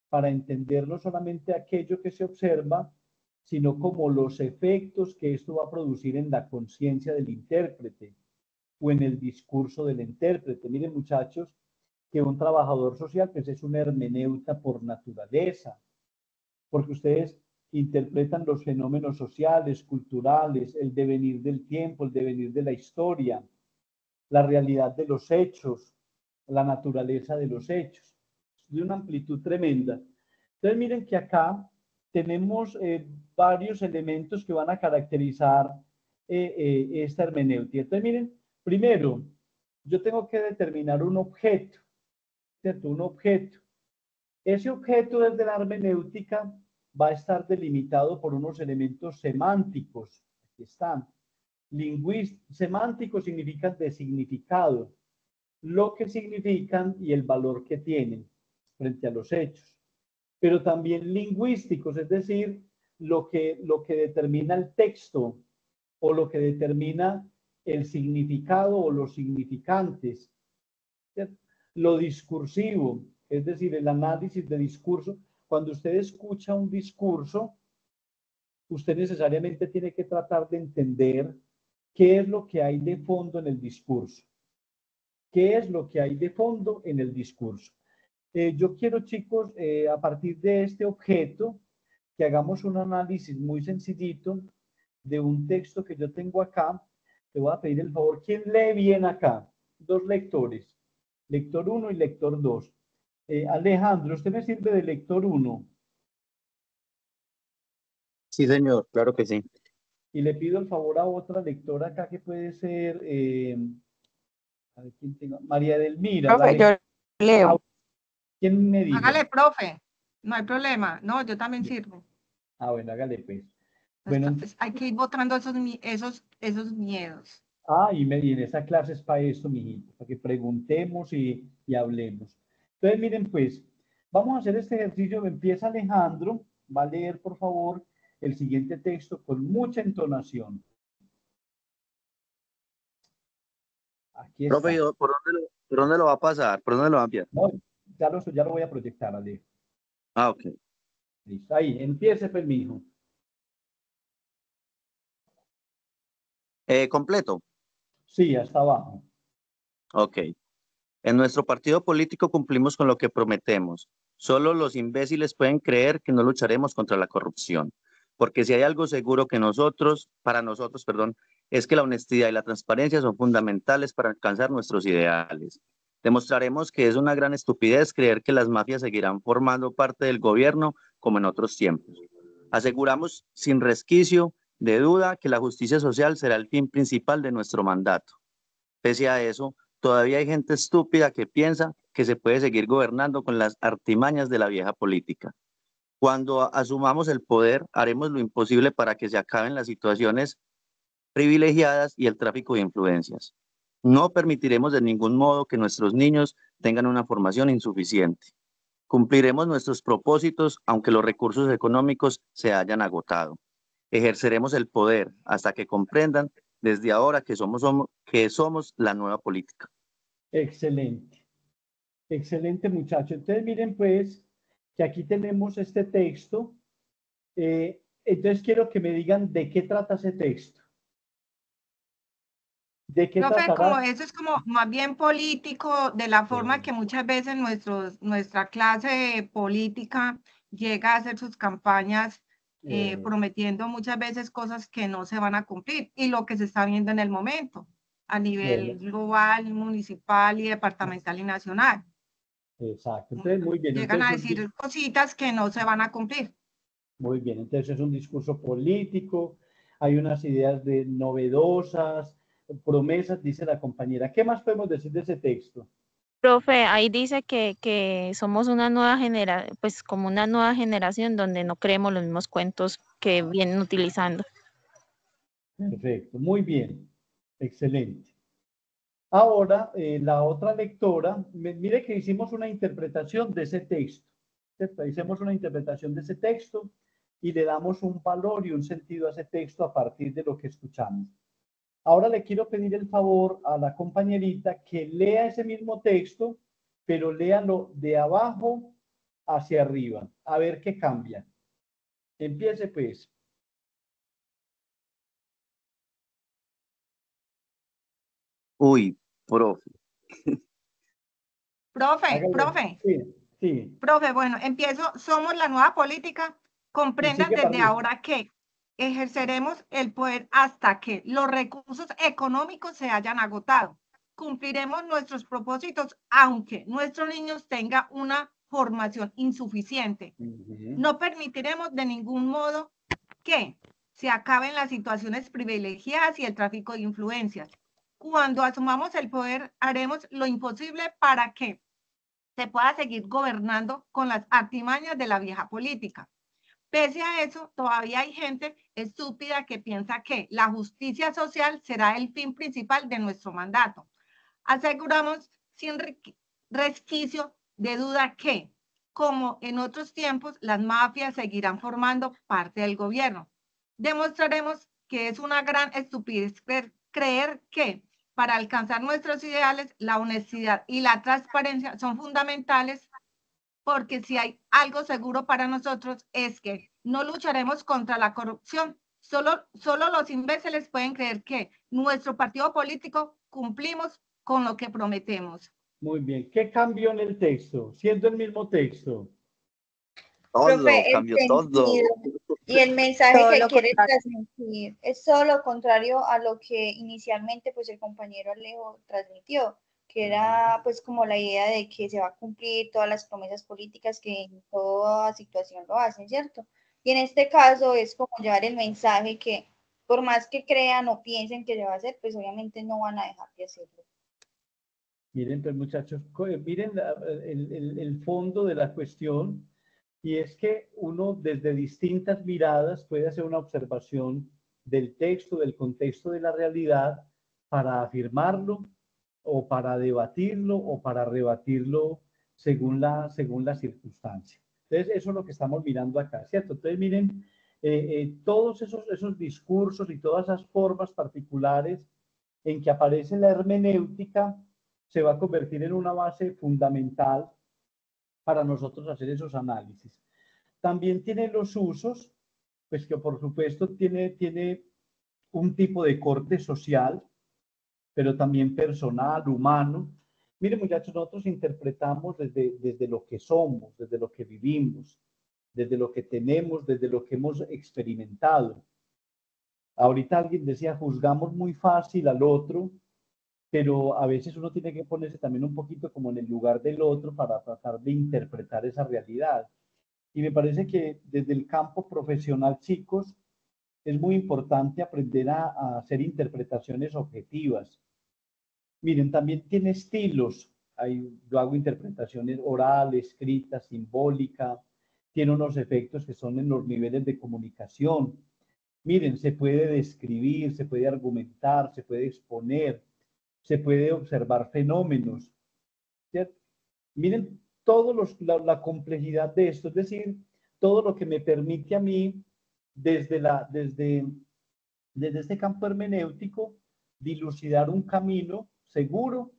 para entender no solamente aquello que se observa, sino como los efectos que esto va a producir en la conciencia del intérprete o en el discurso del intérprete. Miren, muchachos, que un trabajador social pues es un hermeneuta por naturaleza, porque ustedes interpretan los fenómenos sociales, culturales, el devenir del tiempo, el devenir de la historia, la realidad de los hechos, la naturaleza de los hechos, de una amplitud tremenda. Entonces miren que acá tenemos varios elementos que van a caracterizar esta hermenéutica. Entonces miren, primero, yo tengo que determinar un objeto, ¿cierto? Un objeto. Ese objeto desde la hermenéutica va a estar delimitado por unos elementos semánticos. Aquí están. Semánticos significan de significado, lo que significan y el valor que tienen frente a los hechos. Pero también lingüísticos, es decir, lo que determina el texto o lo que determina el significado o los significantes. ¿Cierto? Lo discursivo, es decir, el análisis de discurso. Cuando usted escucha un discurso, usted necesariamente tiene que tratar de entender qué es lo que hay de fondo en el discurso. ¿Qué es lo que hay de fondo en el discurso? Yo quiero, chicos, a partir de este objeto, que hagamos un análisis muy sencillito de un texto que yo tengo acá. Te voy a pedir el favor. ¿Quién lee bien acá? Dos lectores. Lector 1 y lector 2. Alejandro, ¿usted me sirve de lector 1? Sí, señor, claro que sí. Y le pido el favor a otra lectora acá que puede ser a ver, ¿quién tengo? María Delmira. Profe, yo leo. ¿Quién me dice? Hágale, profe. No hay problema. No, yo también sirvo. Ah, bueno, hágale pues. Bueno, Entonces, hay que ir botando esos miedos. Y en esa clase es para esto, mijito, para que preguntemos y hablemos. Entonces, miren, pues, vamos a hacer este ejercicio. Empieza Alejandro. Va a leer, por favor, el siguiente texto con mucha entonación. Aquí está. Profe, ¿por dónde lo va a pasar? ¿Por dónde lo va a enviar? No, ya lo voy a proyectar, Ale. Ah, ok. Listo. Ahí, empiece, pues, mijo. ¿Completo? Sí, hasta abajo. Ok. En nuestro partido político cumplimos con lo que prometemos. Solo los imbéciles pueden creer que no lucharemos contra la corrupción. Porque si hay algo seguro que para nosotros, es que la honestidad y la transparencia son fundamentales para alcanzar nuestros ideales. Demostraremos que es una gran estupidez creer que las mafias seguirán formando parte del gobierno como en otros tiempos. Aseguramos sin resquicio de duda que la justicia social será el fin principal de nuestro mandato. Pese a eso, todavía hay gente estúpida que piensa que se puede seguir gobernando con las artimañas de la vieja política. Cuando asumamos el poder, haremos lo imposible para que se acaben las situaciones privilegiadas y el tráfico de influencias. No permitiremos de ningún modo que nuestros niños tengan una formación insuficiente. Cumpliremos nuestros propósitos aunque los recursos económicos se hayan agotado. Ejerceremos el poder hasta que comprendan desde ahora que somos la nueva política. Excelente, excelente muchacho. Entonces miren pues que aquí tenemos este texto. Entonces quiero que me digan de qué trata ese texto. ¿De qué Profe, como tratará? eso es como más bien político, de la forma que muchas veces nuestra clase política llega a hacer sus campañas prometiendo muchas veces cosas que no se van a cumplir y lo que se está viendo en el momento a nivel global, municipal y departamental y nacional. Exacto. Entonces, muy bien. Llegan a Entonces, decir cositas que no se van a cumplir. muy bien. Entonces es un discurso político, hay unas ideas de novedosas, promesas, dice la compañera. ¿Qué más podemos decir de ese texto? Profe, ahí dice que somos una nueva generación, pues como una nueva generación donde no creemos los mismos cuentos que vienen utilizando. Perfecto, muy bien. Excelente. Ahora, la otra lectora, mire que hicimos una interpretación de ese texto, ¿cierto? Hicimos una interpretación de ese texto y le damos un valor y un sentido a ese texto a partir de lo que escuchamos. Ahora le quiero pedir el favor a la compañerita que lea ese mismo texto, pero léalo de abajo hacia arriba, a ver qué cambia. Empiece pues. Uy, profe. Profe, Sí. Profe, bueno, empiezo. Somos la nueva política. Comprendan Sigue para desde arriba. ahora que ejerceremos el poder hasta que los recursos económicos se hayan agotado. Cumpliremos nuestros propósitos aunque nuestros niños tengan una formación insuficiente. No permitiremos de ningún modo que se acaben las situaciones privilegiadas y el tráfico de influencias. Cuando asumamos el poder, haremos lo imposible para que se pueda seguir gobernando con las artimañas de la vieja política. Pese a eso, todavía hay gente estúpida que piensa que la justicia social será el fin principal de nuestro mandato. Aseguramos sin resquicio de duda que, como en otros tiempos, las mafias seguirán formando parte del gobierno. Demostraremos que es una gran estupidez creer que para alcanzar nuestros ideales, la honestidad y la transparencia son fundamentales, porque si hay algo seguro para nosotros es que no lucharemos contra la corrupción. Solo los imbéciles pueden creer que nuestro partido político cumplimos con lo que prometemos. Muy bien. ¿Qué cambió en el texto? Siendo el mismo texto. Profe, el Cambió todo. sentido y el mensaje Todo que lo quiere contrario. transmitir es todo lo contrario a lo que inicialmente pues el compañero Alejo transmitió, que era pues como la idea de que se va a cumplir todas las promesas políticas que en toda situación lo hacen, ¿cierto? Y en este caso es como llevar el mensaje que por más que crean o piensen que se va a hacer, pues obviamente no van a dejar de hacerlo. Miren, pues muchachos, miren el fondo de la cuestión, y es que uno desde distintas miradas puede hacer una observación del texto, del contexto de la realidad, para afirmarlo o para debatirlo o para rebatirlo según la circunstancia. Entonces, eso es lo que estamos mirando acá, ¿cierto? Entonces, miren, todos esos discursos y todas esas formas particulares en que aparece la hermenéutica se va a convertir en una base fundamental para nosotros hacer esos análisis. También tiene los usos, pues que por supuesto tiene un tipo de corte social, pero también personal, humano. Miren, muchachos, nosotros interpretamos desde lo que somos, desde lo que vivimos, desde lo que tenemos, desde lo que hemos experimentado. Ahorita alguien decía, juzgamos muy fácil al otro, pero a veces uno tiene que ponerse también un poquito como en el lugar del otro para tratar de interpretar esa realidad. Y me parece que desde el campo profesional, chicos, es muy importante aprender a hacer interpretaciones objetivas. Miren, también tiene estilos. Yo hago interpretaciones oral, escrita, simbólica. Tiene unos efectos que son en los niveles de comunicación. Miren, se puede describir, se puede argumentar, se puede exponer, se puede observar fenómenos, ¿cierto? Miren la complejidad de esto, es decir, todo lo que me permite a mí desde este campo hermenéutico dilucidar un camino seguro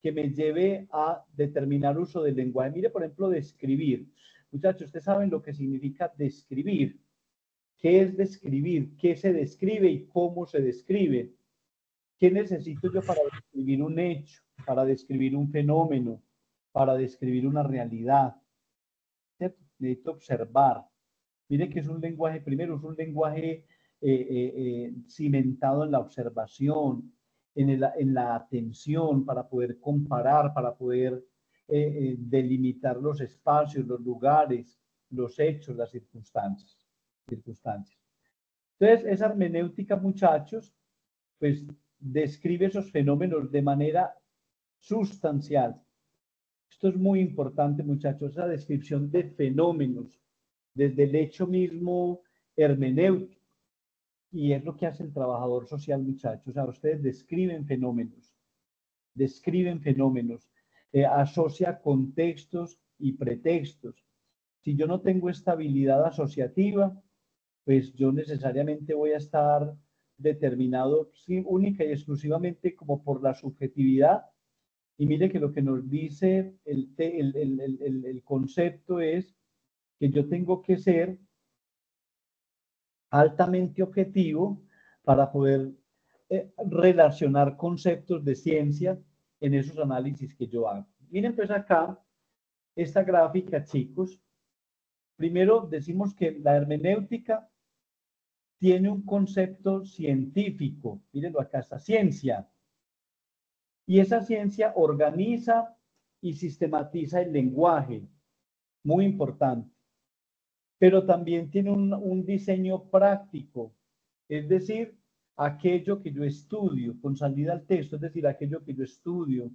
que me lleve a determinar uso del lenguaje. Mire, por ejemplo, describir. Muchachos, ustedes saben lo que significa describir. ¿Qué es describir? ¿Qué se describe y cómo se describe? ¿Qué necesito yo para describir un hecho, para describir un fenómeno, para describir una realidad? ¿Cierto? Necesito observar. Mire que es un lenguaje, primero, es un lenguaje cimentado en la observación, en la atención, para poder comparar, para poder delimitar los espacios, los lugares, los hechos, las circunstancias. Entonces, esa hermenéutica, muchachos, pues describe esos fenómenos de manera sustancial. Esto es muy importante, muchachos, esa descripción de fenómenos desde el hecho mismo hermenéutico. Y es lo que hace el trabajador social, muchachos. Ahora ustedes describen fenómenos, asocia contextos y pretextos. Si yo no tengo esta habilidad asociativa, pues yo necesariamente voy a estar determinado sí, única y exclusivamente como por la subjetividad. Y mire que lo que nos dice el concepto es que yo tengo que ser altamente objetivo para poder relacionar conceptos de ciencia en esos análisis que yo hago. Miren pues acá esta gráfica, chicos. Primero decimos que la hermenéutica tiene un concepto científico. Mírenlo acá, esta ciencia. Y esa ciencia organiza y sistematiza el lenguaje. Muy importante. Pero también tiene un diseño práctico. Es decir, aquello que yo estudio con salida al texto, es decir, aquello que yo estudio,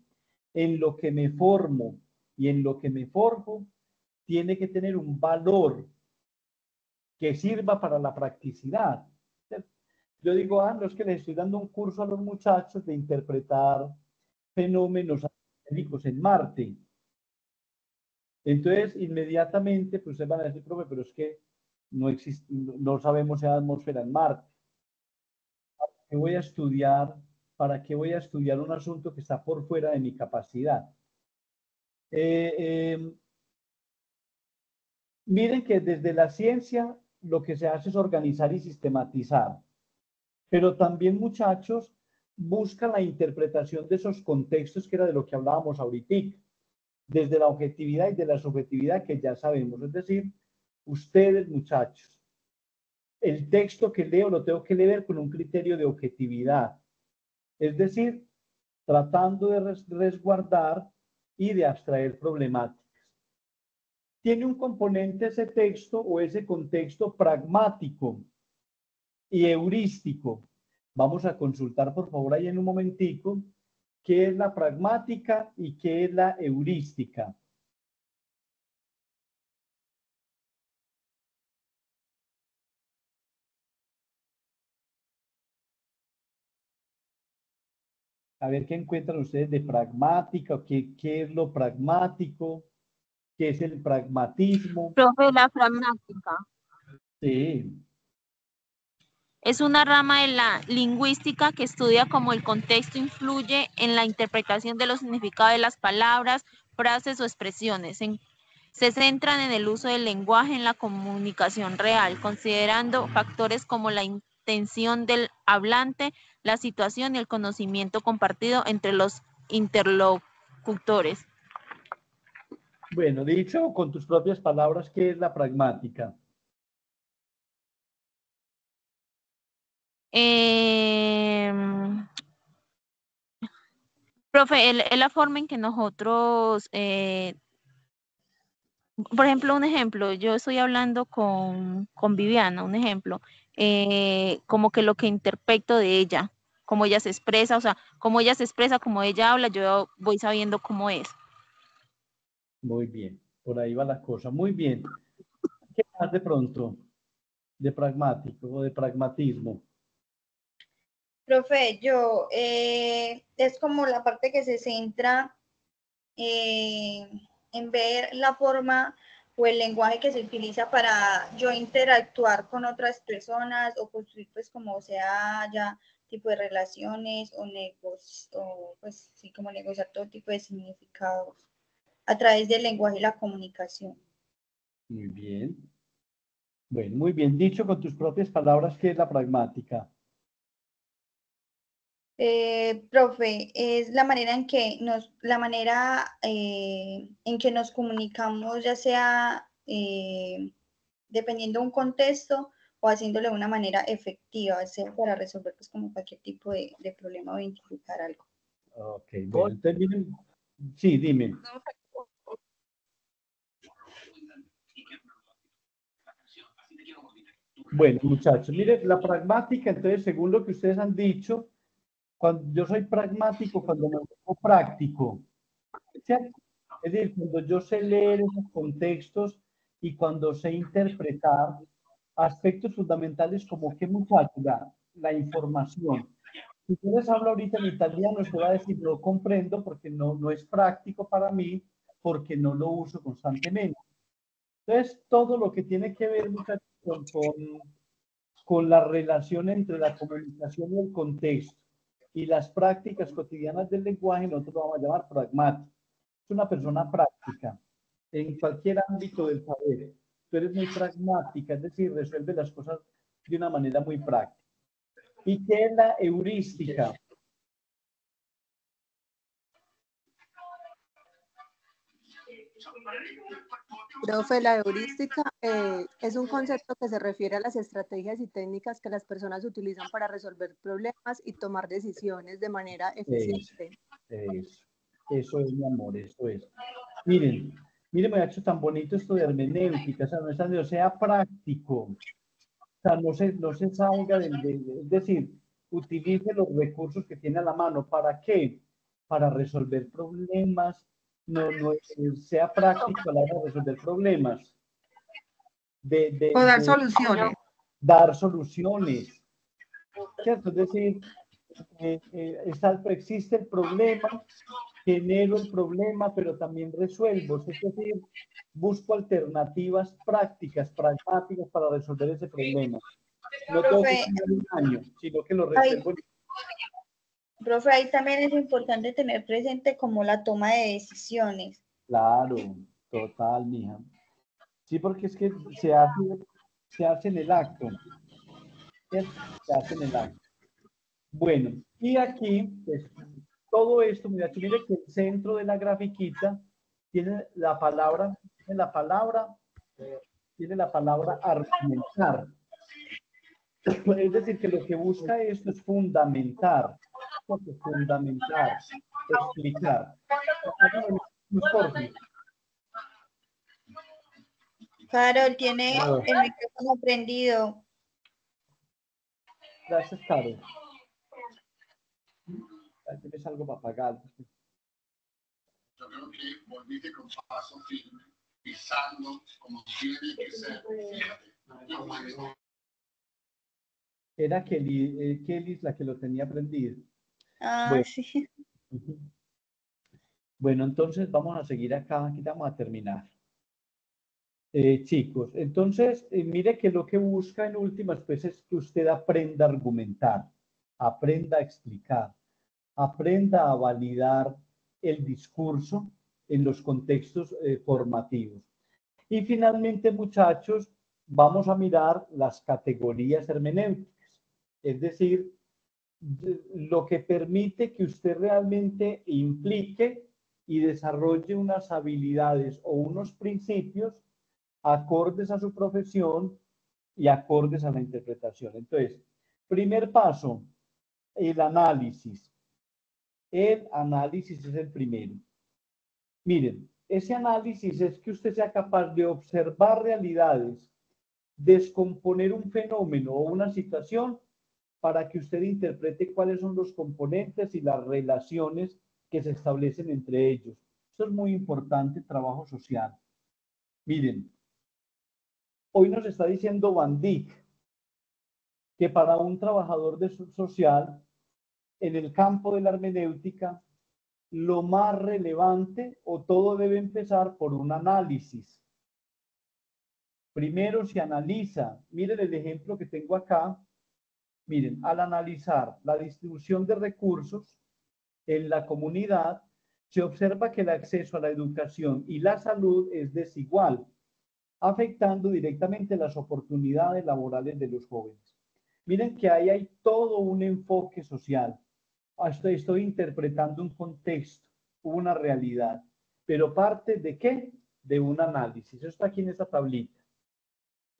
en lo que me formo y en lo que me forjo, tiene que tener un valor que sirva para la practicidad. Yo digo, no es que les estoy dando un curso a los muchachos de interpretar fenómenos atmosféricos en Marte. Entonces, inmediatamente, pues ustedes van a decir, profe, pero es que no existe, no sabemos si hay atmósfera en Marte. ¿Para qué voy a estudiar? ¿Para qué voy a estudiar un asunto que está por fuera de mi capacidad? Miren que desde la ciencia lo que se hace es organizar y sistematizar. Pero también, muchachos, busca la interpretación de esos contextos que era de lo que hablábamos ahorita, desde la objetividad y de la subjetividad que ya sabemos. Es decir, ustedes, muchachos, el texto que leo lo tengo que leer con un criterio de objetividad. Es decir, tratando de resguardar y de abstraer problemáticas. Tiene un componente ese texto o ese contexto pragmático y heurístico. Vamos a consultar, por favor, ahí en un momentico, qué es la pragmática y qué es la heurística. A ver qué encuentran ustedes de pragmática, qué es lo pragmático, qué es el pragmatismo. Profe, la pragmática Sí. es una rama de la lingüística que estudia cómo el contexto influye en la interpretación de los significados de las palabras, frases o expresiones. Se centran en el uso del lenguaje en la comunicación real, considerando factores como la intención del hablante, la situación y el conocimiento compartido entre los interlocutores. Bueno, dicho con tus propias palabras, ¿qué es la pragmática? Profe, es la forma en que nosotros, por ejemplo, un ejemplo, yo estoy hablando con Viviana, un ejemplo, como que lo que interpreto de ella, cómo ella se expresa, o sea, cómo ella se expresa, cómo ella habla, yo voy sabiendo cómo es. Muy bien, por ahí va la cosa. Muy bien. ¿Qué más de pronto? De pragmático o de pragmatismo. Profe, es como la parte que se centra en ver la forma o el lenguaje que se utiliza para yo interactuar con otras personas o construir pues como sea ya tipo de relaciones o negocios, o pues sí, como negociar todo tipo de significados a través del lenguaje y la comunicación. Muy bien. Bueno, muy bien. Dicho con tus propias palabras, ¿qué es la pragmática? Profe, es la manera en que nos comunicamos, ya sea dependiendo de un contexto o haciéndolo de una manera efectiva, sea para resolver pues como cualquier tipo de problema o identificar algo. Ok, bueno, entonces miren, sí, dime. Bueno, muchachos, miren, la pragmática, entonces, según lo que ustedes han dicho, cuando yo soy pragmático, cuando me vuelvo práctico, ¿cierto? Es decir, cuando yo sé leer esos contextos y cuando sé interpretar aspectos fundamentales como qué muchachos, la información. Si yo les hablo ahorita en italiano, usted va a decir, no comprendo porque no es práctico para mí, porque no lo uso constantemente. Entonces, todo lo que tiene que ver, muchachos, con la relación entre la comunicación y el contexto y las prácticas cotidianas del lenguaje, nosotros lo vamos a llamar pragmático. Es una persona práctica en cualquier ámbito del saber. Tú eres muy pragmática, es decir, resuelve las cosas de una manera muy práctica. ¿Y qué es la heurística? Profe, la heurística es un concepto que se refiere a las estrategias y técnicas que las personas utilizan para resolver problemas y tomar decisiones de manera eficiente. Eso es, mi amor, eso es. Miren, me ha hecho tan bonito esto de hermenéutica, o sea, no es tan, o sea, práctico, o sea, no se salga es decir, utilice los recursos que tiene a la mano. ¿Para qué? Para resolver problemas, sea práctico a la hora de resolver problemas. O dar soluciones. Dar soluciones, ¿cierto? Es decir, existe el problema, genero el problema, pero también resuelvo. Es decir, busco alternativas prácticas, pragmáticas para resolver ese problema. No tengo que tener un año, sino que lo resuelvo. Profe, ahí también es importante tener presente como la toma de decisiones. Claro, total, mija. Sí, porque es que se hace en el acto. Se hace en el acto. Bueno, y aquí, pues, todo esto, mira, mire que el centro de la grafiquita tiene la palabra argumentar. Es decir, que lo que busca esto es fundamentar, explicar. Carol, tiene el micrófono prendido. Gracias, Carol. Tienes algo para pagar. Yo creo que volviste con paso firme, pisando como tiene que ser. Era Kelly la que lo tenía prendido. Ah, bueno. Sí. Bueno, entonces vamos a seguir acá. Aquí vamos a terminar. Chicos, entonces, mire que lo que busca en últimas, pues, es que usted aprenda a argumentar, aprenda a explicar, aprenda a validar el discurso en los contextos formativos. Y finalmente, muchachos, vamos a mirar las categorías hermenéuticas, es decir, lo que permite que usted realmente implique y desarrolle unas habilidades o unos principios acordes a su profesión y acordes a la interpretación. Entonces, primer paso, el análisis. El análisis es el primero. Miren, ese análisis es que usted sea capaz de observar realidades, descomponer un fenómeno o una situación para que usted interprete cuáles son los componentes y las relaciones que se establecen entre ellos. Eso es muy importante, trabajo social. Miren, hoy nos está diciendo Van Dyck que para un trabajador social, en el campo de la hermenéutica, lo más relevante o todo debe empezar por un análisis. Primero se analiza, miren el ejemplo que tengo acá, miren, al analizar la distribución de recursos en la comunidad, se observa que el acceso a la educación y la salud es desigual, afectando directamente las oportunidades laborales de los jóvenes. Miren que ahí hay todo un enfoque social. Estoy interpretando un contexto, una realidad, pero parte de ¿qué? De un análisis. Eso está aquí en esta tablita.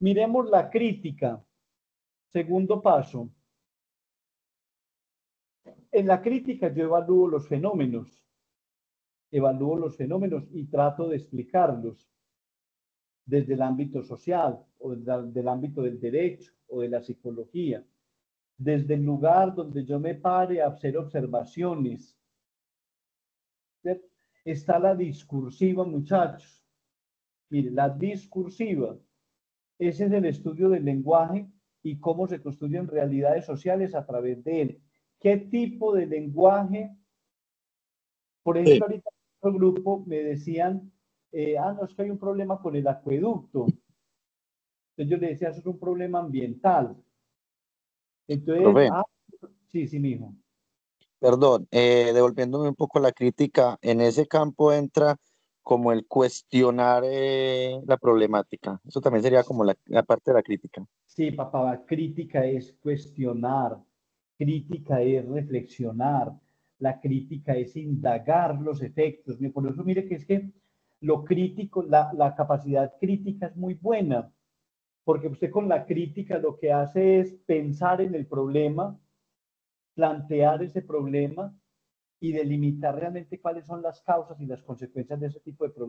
Miremos la crítica. Segundo paso. En la crítica yo evalúo los fenómenos y trato de explicarlos desde el ámbito social o del ámbito del derecho o de la psicología, desde el lugar donde yo me pare a hacer observaciones. ¿Cierto? Está la discursiva, muchachos. Mire, la discursiva, ese es el estudio del lenguaje y cómo se construyen realidades sociales a través de él. ¿Qué tipo de lenguaje? Por ejemplo, ahorita en el grupo me decían, no, es que hay un problema con el acueducto. Entonces yo le decía, eso es un problema ambiental. Entonces, Profe, sí, mijo. perdón, devolviéndome un poco a la crítica, en ese campo entra como el cuestionar la problemática. Eso también sería como la parte de la crítica. Sí, papá, crítica es cuestionar, crítica es reflexionar, la crítica es indagar los efectos. Por eso mire que es que lo crítico, la capacidad crítica es muy buena, porque usted con la crítica lo que hace es pensar en el problema, plantear ese problema y delimitar realmente cuáles son las causas y las consecuencias de ese tipo de problemas.